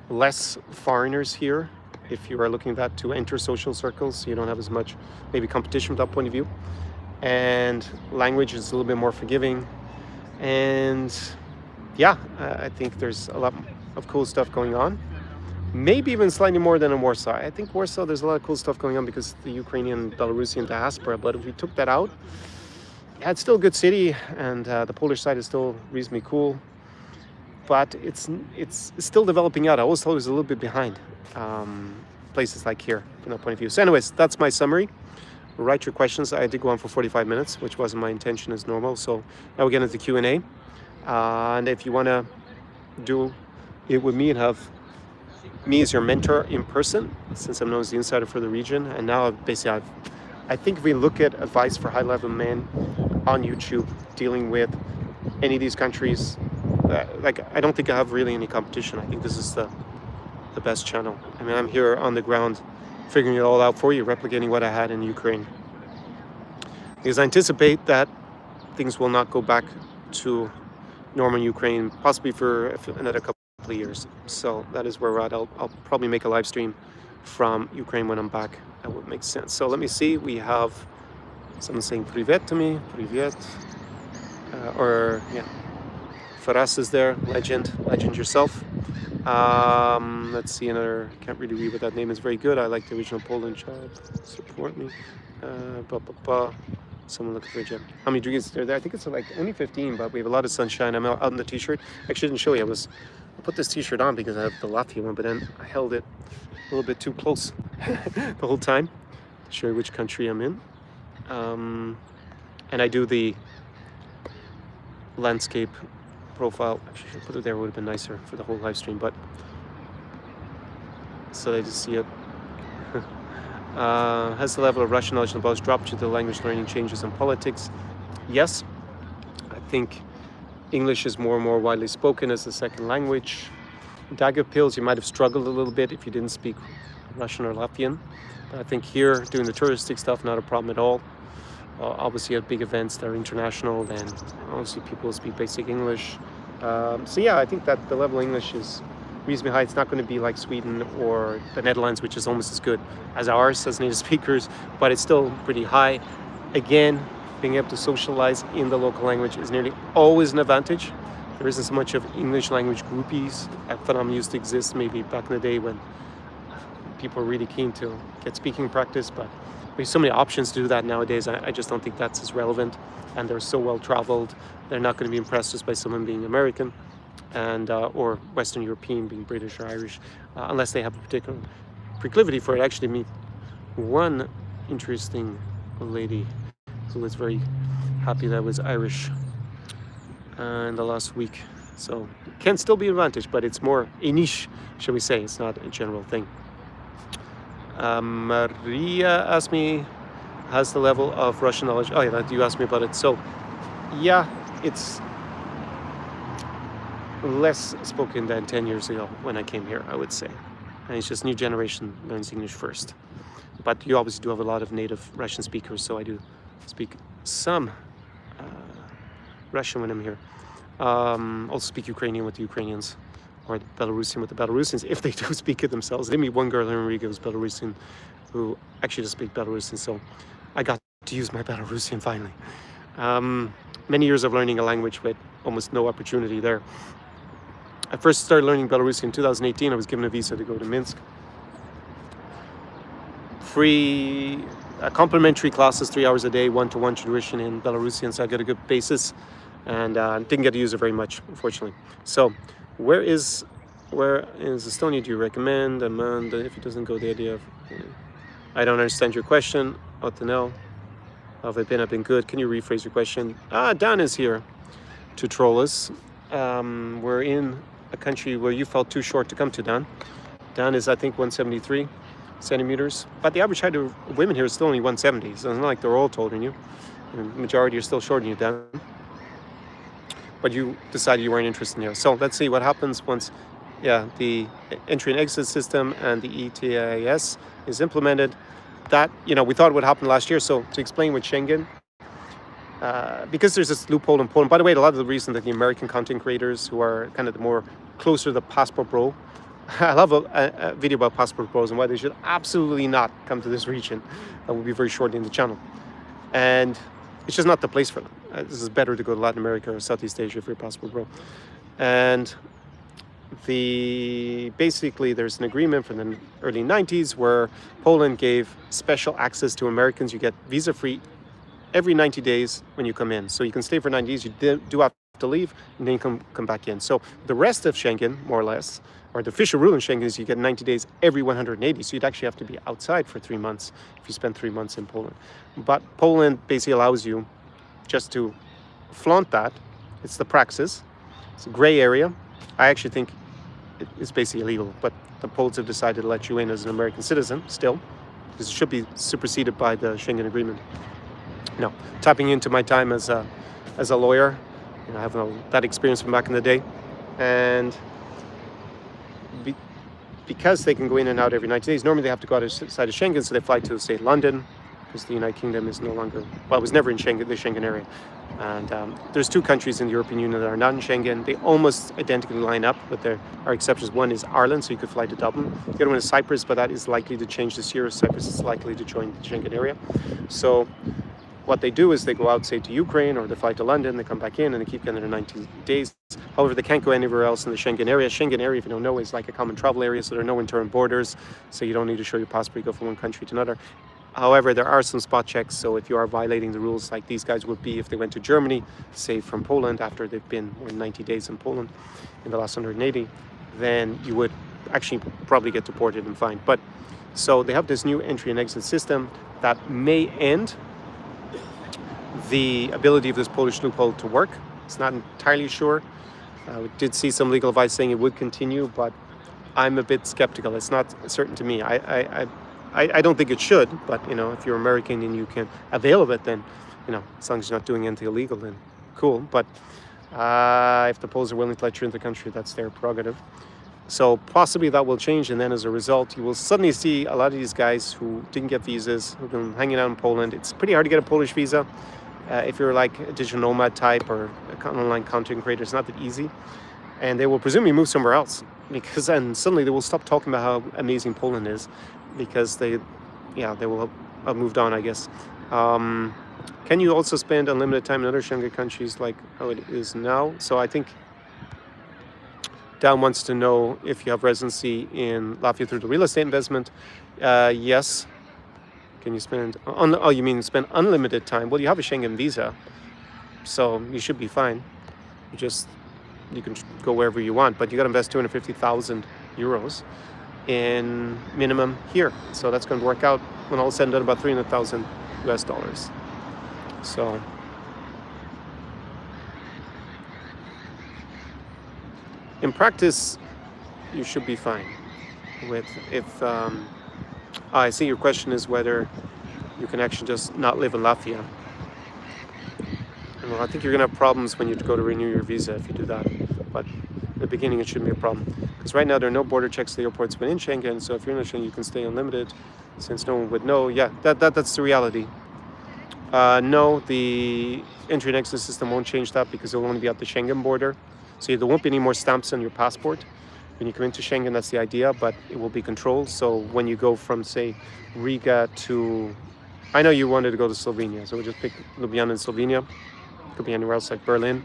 less foreigners here. if you are looking that to enter social circles, so you don't have as much maybe competition from that point of view. And language is a little bit more forgiving. And yeah, I think there's a lot of cool stuff going on. Maybe even slightly more than in Warsaw. I think Warsaw, there's a lot of cool stuff going on because of the Ukrainian, Belarusian diaspora. But if we took that out, yeah, it's still a good city, and the Polish side is still reasonably cool. But it's still developing out. I always thought it was a little bit behind places like here from that point of view. So anyways, that's my summary. Write your questions. I did go on for 45 minutes, which wasn't my intention as normal. So now we get into Q&A. And if you want to do it with me and have me as your mentor in person, since I'm known as the insider for the region, and now basically I think if we look at advice for high-level men on YouTube dealing with any of these countries, like I don't think I have really any competition. I think this is the best channel. I mean, I'm here on the ground figuring it all out for you, replicating what I had in Ukraine. Because I anticipate that things will not go back to normal Ukraine, possibly for another couple of years. So that is where we're at. I'll probably make a live stream from Ukraine when I'm back. That would make sense. So let me see. We have someone saying privet to me. Privet. Or yeah. Faras is there. Legend yourself. Let's see another. Can't really read what that name is. Very good. I like the original Poland job. Support me. Someone looking for a job. How many degrees are there? I think it's like only 15, but we have a lot of sunshine. I'm out in the t-shirt. Actually, didn't show you. I put this t-shirt on because I have the Latvia one, but then I held it a little bit too close the whole time to show you which country I'm in. And I do the landscape profile. Actually, I should put it there. It would have been nicer for the whole live stream, but so they just see it. Has the level of Russian knowledge in the Baltics dropped due to the language learning changes in politics? Yes. I think English is more and more widely spoken as a second language. Dagger pills, you might have struggled a little bit if you didn't speak Russian or Latvian. But I think here, doing the touristic stuff, not a problem at all. Obviously at big events that are international, then obviously people speak basic English. So yeah, I think that the level of English is reasonably high. It's not going to be like Sweden or the Netherlands, which is almost as good as ours as native speakers, but it's still pretty high. Again, being able to socialize in the local language is nearly always an advantage. There isn't so much of English language groupies. That phenomenon used to exist maybe back in the day when people were really keen to get speaking practice, but we have so many options to do that nowadays. I just don't think that's as relevant, and they're so well traveled. They're not going to be impressed just by someone being American and or Western European, being British or Irish, unless they have a particular proclivity for it. Actually, meet one interesting lady who was very happy that I was Irish in the last week. So it can still be an advantage, but it's more a niche, shall we say. It's not a general thing. Maria asked me, has the level of Russian knowledge? Oh yeah, you asked me about it. So yeah, it's less spoken than 10 years ago when I came here, I would say. And it's just new generation learns English first. But you obviously do have a lot of native Russian speakers, so I do speak some Russian when I'm here. Also speak Ukrainian with the Ukrainians, or Belarusian with the Belarusians, if they do speak it themselves. I did meet one girl in Riga who was Belarusian, who actually does speak Belarusian, so I got to use my Belarusian finally. Many years of learning a language with almost no opportunity there. I first started learning Belarusian in 2018. I was given a visa to go to Minsk. Free, complimentary classes, 3 hours a day, one-to-one tuition in Belarusian, so I got a good basis, and didn't get to use it very much, unfortunately. So, where is Estonia? Do you recommend? Amanda, if it doesn't go, the idea of, I don't understand your question. Ought to know. How have I been? I've been good. Can you rephrase your question? Dan is here to troll us. We're in a country where you felt too short to come to, Dan. Dan is, I think, 173 centimeters. But the average height of women here is still only 170. So it's not like they're all taller than you. The majority are still shorter than you, Dan. But you decided you weren't interested in here. So let's see what happens once, the entry and exit system and the ETIAS is implemented. That, we thought it would happen last year. So to explain with Schengen, because there's this loophole in Poland. By the way, a lot of the reason that the American content creators who are kind of the more closer to the passport bro I love a video about passport pros and why they should absolutely not come to this region. That will be very short in the channel. And it's just not the place for them. This is better to go to Latin America or Southeast Asia if you're a passport pro. And basically there's an agreement from the early 90s where Poland gave special access to Americans. You get visa-free every 90 days when you come in. So you can stay for 90 days, you do have to leave, and then you come back in. So the rest of Schengen, more or less, or the official rule in Schengen is you get 90 days every 180. So you'd actually have to be outside for 3 months if you spend 3 months in Poland. But Poland basically allows you just to flaunt that. It's the praxis. It's a gray area. I actually think it's basically illegal, but the Poles have decided to let you in as an American citizen still, because it should be superseded by the Schengen Agreement. No, tapping into my time as a lawyer, I have that experience from back in the day, and because they can go in and out every 90 days, normally they have to go outside of Schengen, so they fly to, say, London, because the United Kingdom is no longer, well, it was never in Schengen, the Schengen area. And there's 2 countries in the European Union that are not in Schengen. They almost identically line up, but there are exceptions. One is Ireland, so you could fly to Dublin. The other one is Cyprus, but that is likely to change this year. Cyprus is likely to join the Schengen area. So what they do is they go out, say, to Ukraine, or they fly to London, they come back in, and they keep getting their 90 days. However, they can't go anywhere else in the Schengen area. Schengen area, if you don't know, is like a common travel area, so there are no internal borders, so you don't need to show your passport, you go from one country to another. However, there are some spot checks, so if you are violating the rules like these guys would be if they went to Germany, say from Poland, after they've been more than 90 days in Poland in the last 180, then you would actually probably get deported and fined. But so they have this new entry and exit system that may end the ability of this Polish loophole to work. It's not entirely sure. We did see some legal advice saying it would continue, but I'm a bit skeptical. It's not certain to me. I don't think it should, but if you're American and you can avail of it, then as long as you're not doing anything illegal, then cool. But if the Poles are willing to let you into the country, that's their prerogative. So possibly that will change, and then as a result, you will suddenly see a lot of these guys who didn't get visas, who've been hanging out in Poland. It's pretty hard to get a Polish visa. If you're like a digital nomad type or an online content creator, it's not that easy. And they will presumably move somewhere else, because then suddenly they will stop talking about how amazing Poland is, because they will have moved on, I guess. Can you also spend unlimited time in other Schengen countries like how it is now? So I think Dan wants to know if you have residency in Latvia through the real estate investment. Yes. Can you spend, you mean spend unlimited time? Well, you have a Schengen visa, so you should be fine. You can go wherever you want, but you got to invest 250,000 euros in minimum here. So that's going to work out, when all is said and done, about 300,000 US dollars. So in practice, you should be fine with I see your question is whether you can actually just not live in Latvia. Well, I think you're going to have problems when you go to renew your visa if you do that. But in the beginning, it shouldn't be a problem. Because right now, there are no border checks at the airports within Schengen. So if you're in Schengen, you can stay unlimited, since no one would know. Yeah, that's the reality. No, the entry and exit system won't change that, because it will only be at the Schengen border. So there won't be any more stamps on your passport. When you come into Schengen, that's the idea, but it will be controlled. So when you go from, say, Riga to, I know you wanted to go to Slovenia, so we'll just pick Ljubljana in Slovenia. Could be anywhere else like Berlin.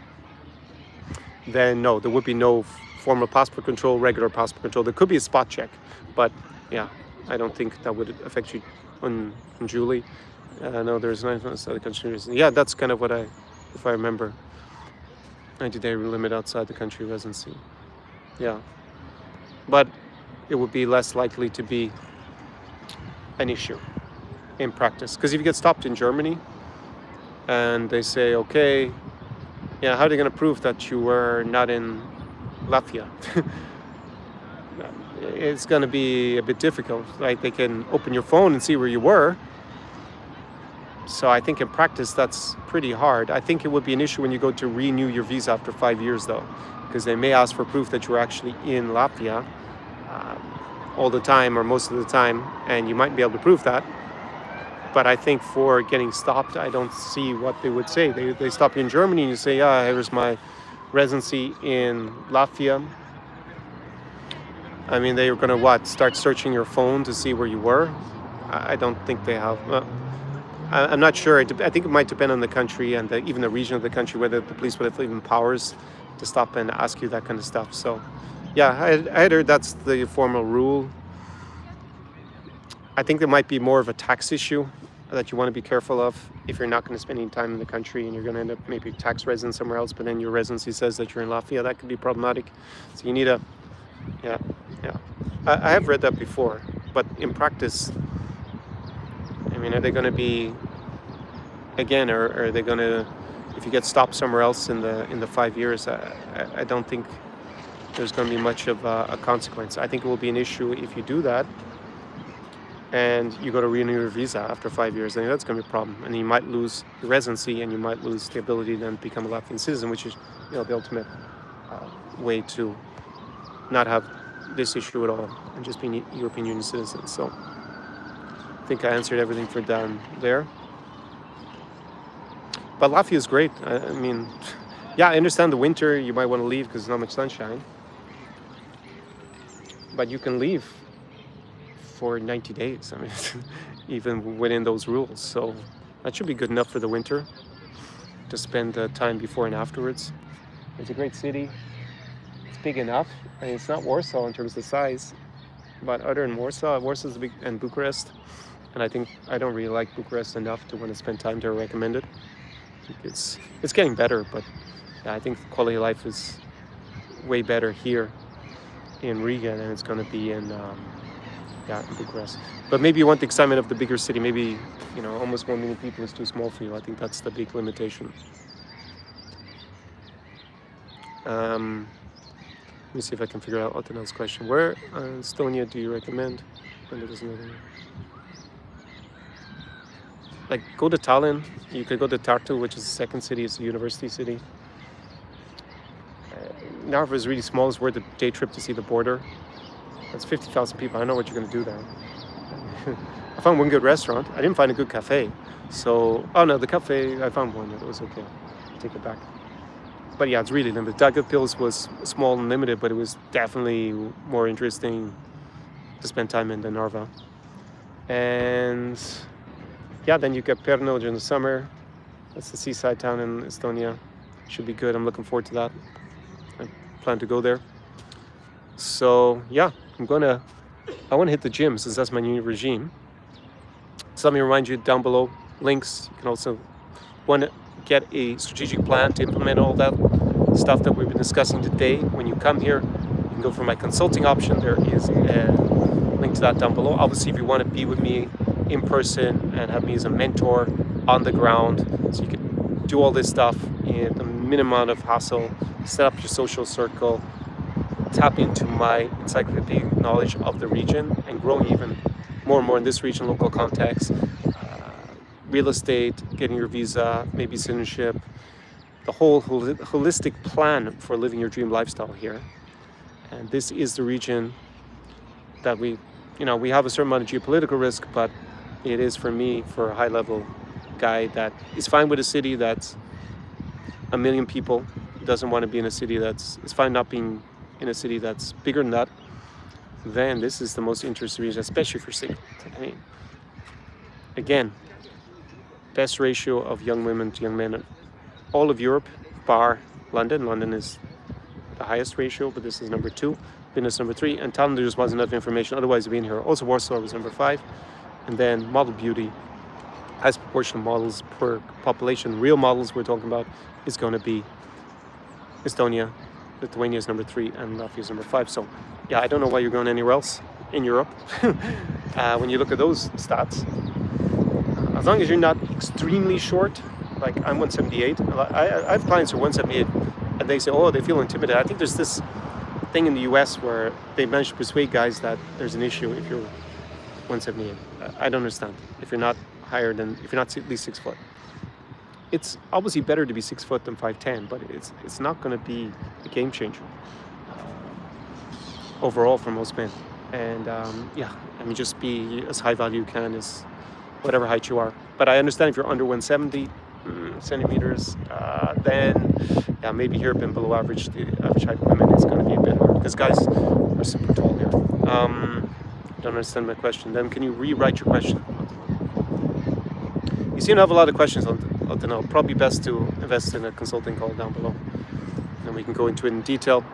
Then no, there would be no formal passport control, regular passport control. There could be a spot check, but yeah, I don't think that would affect you unduly. No, there's 9 outside the country. Yeah, that's kind of what if I remember, 90-day limit outside the country residency. Yeah. But it would be less likely to be an issue in practice. Because if you get stopped in Germany and they say, okay, how are they going to prove that you were not in Latvia? It's going to be a bit difficult. Like, they can open your phone and see where you were. So I think in practice, that's pretty hard. I think it would be an issue when you go to renew your visa after 5 years, though, because they may ask for proof that you were actually in Latvia all the time or most of the time, and you might be able to prove that. But I think for getting stopped, I don't see what they would say. They stop you in Germany and you say, here's my residency in Latvia. I mean, they were going to what? Start searching your phone to see where you were? I don't think they have. I'm not sure. I think it might depend on the country and even the region of the country, whether the police would have even powers to stop and ask you that kind of stuff. So, yeah, I had heard that's the formal rule. I think there might be more of a tax issue that you want to be careful of if you're not going to spend any time in the country and you're going to end up maybe tax resident somewhere else, but then your residency says that you're in Latvia. That could be problematic. So you need a, yeah. I have read that before, but in practice, I mean, are they going to be, again, or are they going to, if you get stopped somewhere else in the 5 years, I don't think there's going to be much of a consequence. I think it will be an issue if you do that and you go to renew your visa after 5 years. Then that's going to be a problem, and you might lose your residency and you might lose the ability then to become a Latvian citizen, which is, you know, the ultimate way to not have this issue at all and just being a European Union citizen. So I think I answered everything for Dan there. But Latvia is great. I mean, yeah, I understand the winter, you might want to leave because there's not much sunshine. But you can leave for 90 days, I mean, even within those rules. So that should be good enough for the winter to spend the time before and afterwards. It's a great city. It's big enough. I mean, it's not Warsaw in terms of size, but other than Warsaw's big, and Bucharest. And I think I don't really like Bucharest enough to want to spend time to recommend it. It's getting better, but yeah, I think the quality of life is way better here in Riga than it's going to be in Bucharest. But maybe you want the excitement of the bigger city. Maybe, you know, almost 1 million people is too small for you. I think that's the big limitation. Let me see if I can figure out Otanel's question. Where in Estonia do you recommend? And it doesn't know. Like, go to Tallinn. You could go to Tartu, which is the second city. It's a university city. Narva is really small. It's worth a day trip to see the border. That's 50,000 people. I don't know what you're going to do there. I found one good restaurant. I didn't find a good cafe. So, oh no, the cafe, I found one. It was okay. Take it back. But yeah, it's really limited. Daugavpils was small and limited, but it was definitely more interesting to spend time in than Narva. And yeah, then you get Perno during the summer. That's the seaside town in Estonia. Should be good. I'm looking forward to that. I plan to go there. So yeah, I want to hit the gym since that's my new regime. So let me remind you down below, links. You can also want to get a strategic plan to implement all that stuff that we've been discussing today. When you come here, you can go for my consulting option. There is a link to that down below. Obviously, if you want to be with me in person and have me as a mentor on the ground, so you can do all this stuff in the minimum amount of hassle, set up your social circle, tap into my encyclopedic knowledge of the region and grow even more and more in this region, local context, real estate, getting your visa, maybe citizenship, the whole holistic plan for living your dream lifestyle here. And this is the region that we have a certain amount of geopolitical risk, but it is, for me, for a high-level guy that is fine with a city that's 1 million people, doesn't want to be in a city it's fine not being in a city that's bigger than that, then this is the most interesting region, especially for single. I mean, again, best ratio of young women to young men in all of Europe, bar London. London is the highest ratio, but this is number 2. Vilnius number 3, and Tallinn, there just wasn't enough information, otherwise it'd be in here. Also Warsaw was number 5. And then model beauty, highest proportion of models per population, real models we're talking about, is going to be Estonia. Lithuania is number 3 and Latvia is number 5. So yeah, I don't know why you're going anywhere else in Europe when you look at those stats. As long as you're not extremely short, like I'm 178. I have clients who are 178 and they say, oh, they feel intimidated. I think there's this thing in the US where they manage to persuade guys that there's an issue if you're 178. I don't understand. If you're not at least 6 foot. It's obviously better to be 6 foot than 5'10", but it's not going to be a game changer overall for most men. And yeah, I mean, just be as high value you can as whatever height you are. But I understand if you're under 170 centimeters, then yeah, maybe here, been below average, the average height of women is going to be a bit hard, because guys we're super tall here. Don't understand my question. Then can you rewrite your question? You seem to have a lot of questions on to know. Probably best to invest in a consulting call down below, and we can go into it in detail.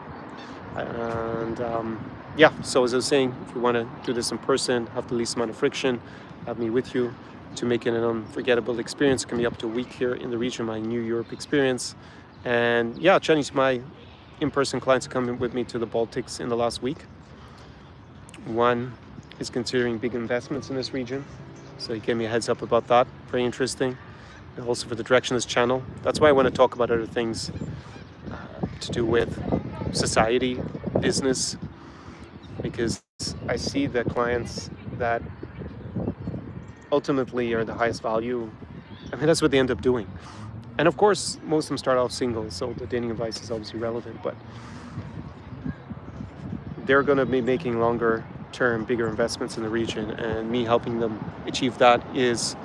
And yeah, so as I was saying, if you want to do this in person, have the least amount of friction, have me with you to make it an unforgettable experience. It can be up to a week here in the region, my New Europe experience. And yeah, Chinese, my in-person clients are coming with me to the Baltics in the last week. One is considering big investments in this region, so he gave me a heads up about that. Very interesting. And also for the direction of this channel. That's why I want to talk about other things to do with society, business, because I see the clients that ultimately are the highest value. I mean, that's what they end up doing. And of course, most of them start off single, so the dating advice is obviously relevant, but they're going to be making longer term, bigger investments in the region, and me helping them achieve that is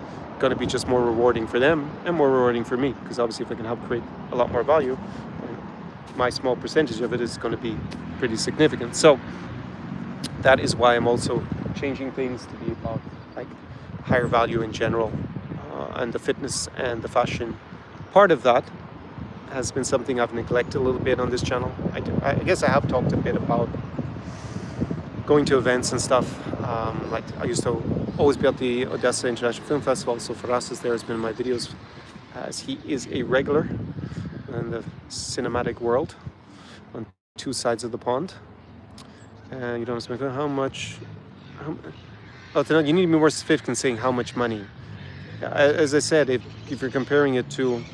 going to be just more rewarding for them and more rewarding for me, because obviously if I can help create a lot more value, my small percentage of it is going to be pretty significant. So that is why I'm also changing things to be about like higher value in general, and the fitness and the fashion part of that has been something I've neglected a little bit on this channel. I guess I have talked a bit about going to events and stuff. Like I used to always be at the Odessa International Film Festival, so Faras is there, has been in my videos, as he is a regular in the cinematic world on two sides of the pond. And you don't understand how much. You need to be more specific in saying how much money. As I said, if you're comparing it to,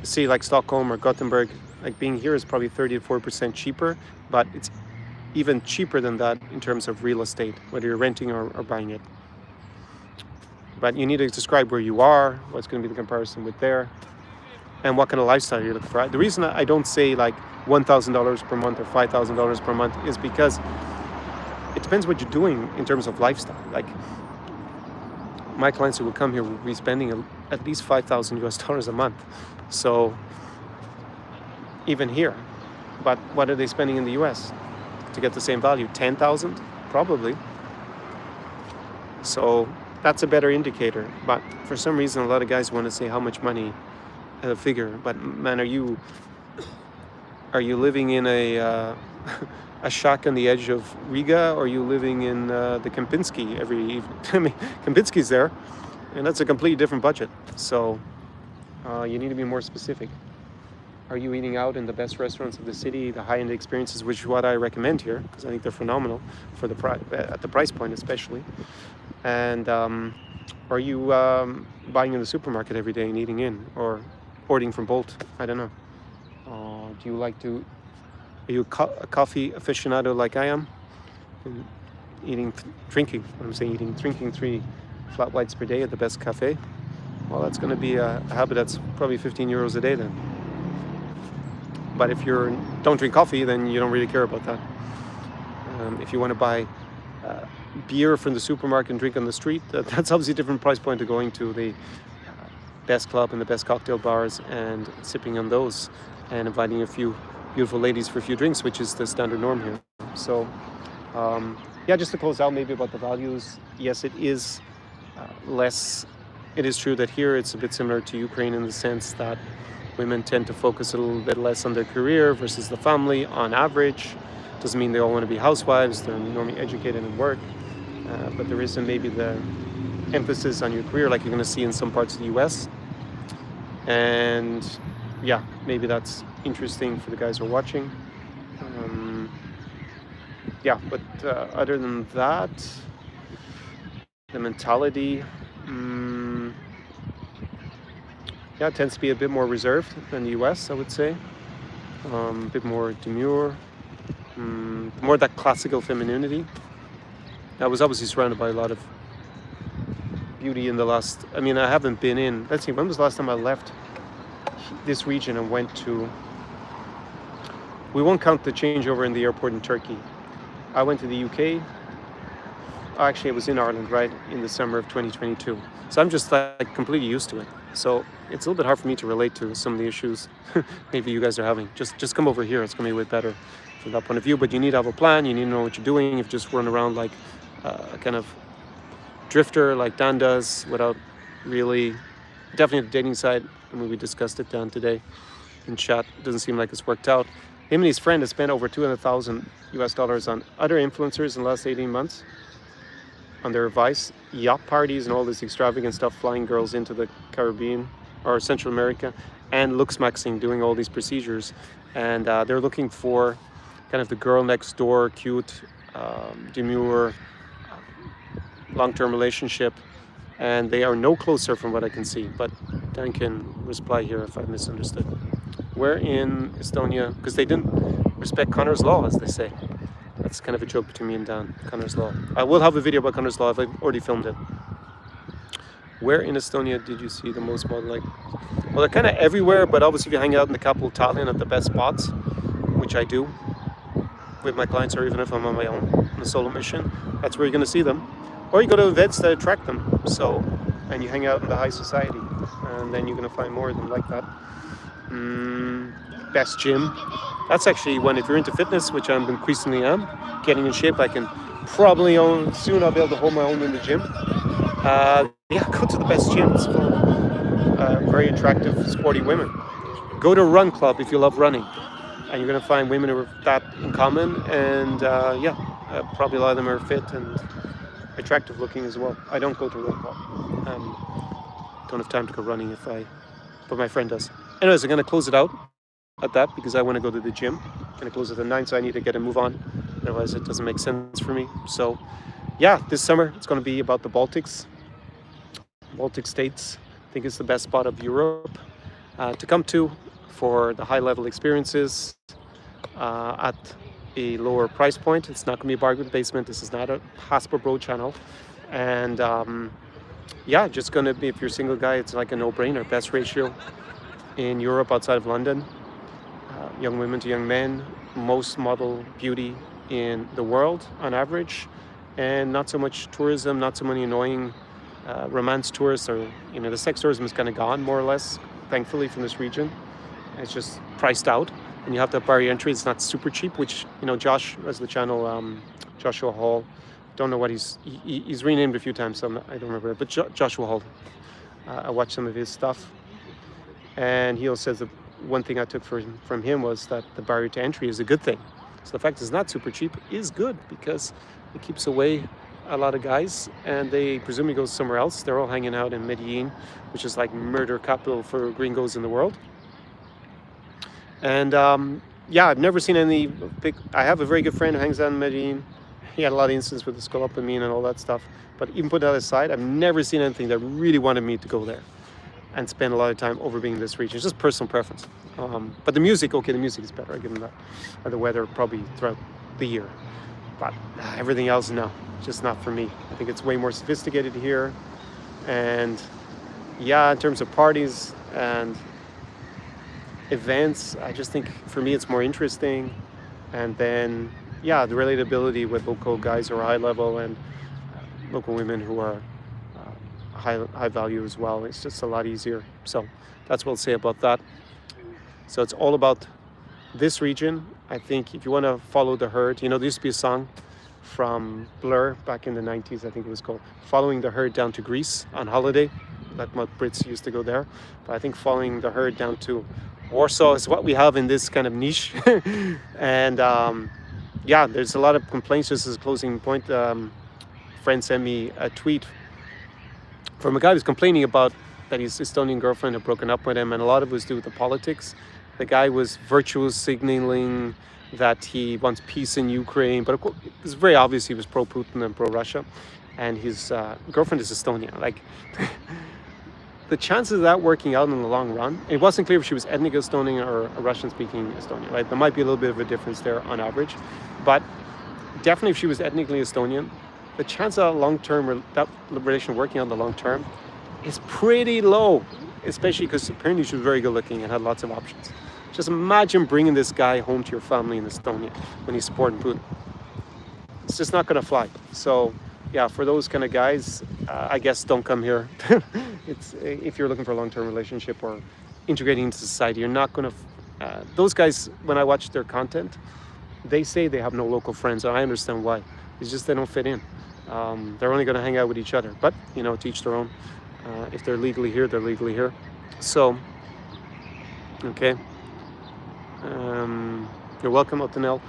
say, like Stockholm or Gothenburg, like being here is probably 30 to 40% cheaper, but it's even cheaper than that in terms of real estate, whether you're renting or buying it. But you need to describe where you are, what's going to be the comparison with there, and what kind of lifestyle you're looking for. The reason I don't say like $1,000 per month or $5,000 per month is because it depends what you're doing in terms of lifestyle. Like my clients who will come here will be spending at least $5,000 a month. So even here, but what are they spending in the US to get the same value? 10,000 probably. So that's a better indicator. But for some reason, a lot of guys want to say how much money, figure. But man, are you living in a shack on the edge of Riga, or are you living in the Kempinski every evening? I mean, Kempinski's there, and that's a completely different budget. So you need to be more specific. Are you eating out in the best restaurants of the city, the high-end experiences, which is what I recommend here, because I think they're phenomenal for the at the price point especially. And are you buying in the supermarket every day and eating in, or ordering from Bolt? I don't know. Do you like to? Are you a coffee aficionado like I am? Drinking 3 flat whites per day at the best cafe. Well, that's going to be a habit that's probably 15 euros a day then. But if you don't drink coffee, then you don't really care about that. If you want to buy beer from the supermarket and drink on the street, that's obviously a different price point to going to the best club and the best cocktail bars and sipping on those and inviting a few beautiful ladies for a few drinks, which is the standard norm here. So yeah, just to close out maybe about the values, yes, it is less. It is true that here it's a bit similar to Ukraine in the sense that women tend to focus a little bit less on their career versus the family on average. Doesn't mean they all want to be housewives. They're normally educated and work, but there isn't maybe the emphasis on your career like you're going to see in some parts of the US. And yeah, maybe that's interesting for the guys who are watching. Yeah, but other than that, the mentality, yeah, it tends to be a bit more reserved than the US, I would say. A bit more demure, more that classical femininity. I was obviously surrounded by a lot of beauty in the last, I mean, I haven't been in, let's see, when was the last time I left this region and went to, we won't count the changeover in the airport in Turkey. I went to the UK actually I was in Ireland, right, in the summer of 2022. So I'm just like completely used to it. So it's a little bit hard for me to relate to some of the issues maybe you guys are having. Just come over here. It's going to be way better from that point of view. But you need to have a plan. You need to know what you're doing. If you just run around like a kind of drifter like Dan does without really, definitely the dating side. I mean, we discussed it, Dan, today in chat. It doesn't seem like it's worked out. Him and his friend have spent over $200,000 on other influencers in the last 18 months on their advice, yacht parties and all this extravagant stuff, flying girls into the Caribbean or Central America, and looks maxing, doing all these procedures. And they're looking for kind of the girl next door, cute, demure, long-term relationship. And they are no closer from what I can see. But Dan can reply here if I misunderstood. Where in Estonia, because they didn't respect Conor's law, as they say. That's kind of a joke between me and Dan, Conor's law. I will have a video about Conor's law. I've already filmed it. Where in Estonia did you see the most model? Like, well, they're kind of everywhere, but obviously if you hang out in the capital Tallinn at the best spots, which I do with my clients, or even if I'm on my own on a solo mission, that's where you're going to see them. Or you go to events that attract them. So, and you hang out in the high society, and then you're going to find more of them like that. Best gym. That's actually when, if you're into fitness, which I'm increasingly am, getting in shape, I can probably soon I'll be able to hold my own in the gym. Yeah, go to the best gym. It's full of very attractive, sporty women. Go to a run club if you love running, and you're going to find women who have that in common. And probably a lot of them are fit and attractive looking as well. I don't go to a run club. Don't have time to go running but my friend does. Anyways, I'm going to close it out at that because I want to go to the gym. I'm going to close it at 9, so I need to get a move on. Otherwise, it doesn't make sense for me. So, yeah, this summer it's going to be about the Baltics, Baltic States. I think it's the best spot of Europe to come to for the high-level experiences at a lower price point. It's not going to be a bargain basement. This is not a Hasbro Bro channel. And yeah, just going to be, if you're a single guy, it's like a no-brainer. Best ratio in Europe outside of London. Young women to young men, most model beauty in the world on average, and not so much tourism, not so many annoying romance tourists, or the sex tourism is kind of gone more or less, thankfully, from this region. It's just priced out, and you have to have barrier entry. It's not super cheap, which Josh has the channel, Joshua Hall. Don't know what he's renamed a few times, so I don't remember it, but Joshua Hall. I watched some of his stuff, and he also says that one thing I took from him was that the barrier to entry is a good thing. So the fact it's not super cheap is good because it keeps away a lot of guys, and they presumably go somewhere else. They're all hanging out in Medellin, which is like murder capital for gringos in the world. And yeah, I've never seen any big. I have a very good friend who hangs out in Medellin. He had a lot of instances with the scopolamine and all that stuff. But even put that aside, I've never seen anything that really wanted me to go there and spend a lot of time over being in this region. It's just personal preference. But the music, okay, the music is better, I give them that. And the weather probably throughout the year. But everything else, no, just not for me. I think it's way more sophisticated here. And yeah, in terms of parties and events, I just think for me it's more interesting. And then, yeah, the relatability with local guys who are high level and local women who are high value as well. It's just a lot easier. So that's what I'll say about that. So it's all about this region. I think if you want to follow the herd, there used to be a song from Blur back in the 90s, I think it was called Following the Herd Down to Greece on holiday. Like what Brits used to go there. But I think following the herd down to Warsaw is what we have in this kind of niche. And yeah, there's a lot of complaints. Just as a closing point, a friend sent me a tweet from a guy who's complaining about that his Estonian girlfriend had broken up with him, and a lot of it was due with the politics. The guy was virtuous signaling that he wants peace in Ukraine, but it was very obvious he was pro-Putin and pro-Russia, and his girlfriend is Estonian. Like, the chances of that working out in the long run, it wasn't clear if she was ethnic Estonian or a Russian-speaking Estonian, right? There might be a little bit of a difference there on average, but definitely if she was ethnically Estonian, the chance of that relation working out in the long term is pretty low, especially because apparently she was very good looking and had lots of options. Just imagine bringing this guy home to your family in Estonia when he's supporting Putin. It's just not going to fly. So yeah, for those kind of guys, I guess don't come here. It's if you're looking for a long-term relationship or integrating into society, you're not going to. Those guys, when I watch their content, they say they have no local friends, and I understand why. It's just they don't fit in. They're only going to hang out with each other. But to each their own. If they're legally here, they're legally here. So, okay. You're welcome, Otanel.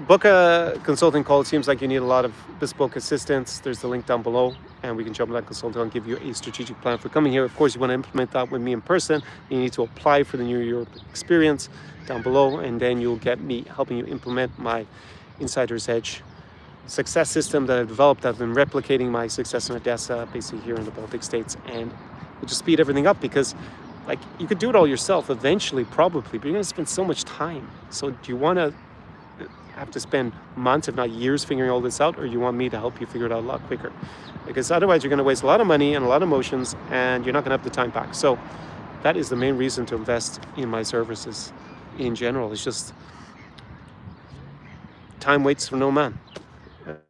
Book a consulting call. It seems like you need a lot of bespoke assistance. There's the link down below, and we can jump on that consultant and give you a strategic plan for coming here. Of course, you want to implement that with me in person. You need to apply for the New Europe experience down below, and then you'll get me helping you implement my Insider's Edge success system that I've developed. I've been replicating my success in Odessa, basically here in the Baltic States, and we'll just speed everything up because you could do it all yourself eventually, probably, but you're going to spend so much time. So do you want to have to spend months, if not years, figuring all this out, or you want me to help you figure it out a lot quicker? Because otherwise you're going to waste a lot of money and a lot of emotions, and you're not going to have the time back. So that is the main reason to invest in my services in general. It's just time waits for no man,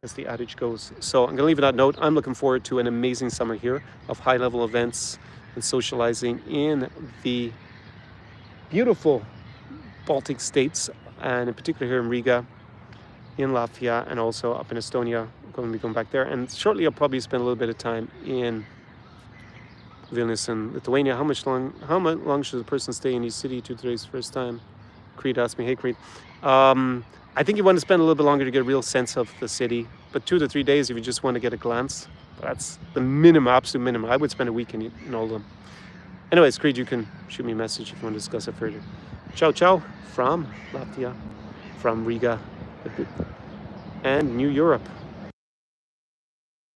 as the adage goes. So I'm going to leave it on that note. I'm looking forward to an amazing summer here of high-level events and socializing in the beautiful Baltic States, and in particular here in Riga, in Latvia, and also up in Estonia. I'm going to be going back there. And shortly I'll probably spend a little bit of time in Vilnius and Lithuania. How long should a person stay in each city? 2 days first time? Creed asked me. Hey, Creed. I think you want to spend a little bit longer to get a real sense of the city. But 2 to 3 days if you just want to get a glance. That's the minimum, absolute minimum. I would spend a week in all of them. Anyways, Creed, you can shoot me a message if you want to discuss it further. Ciao, ciao from Latvia, from Riga, and New Europe.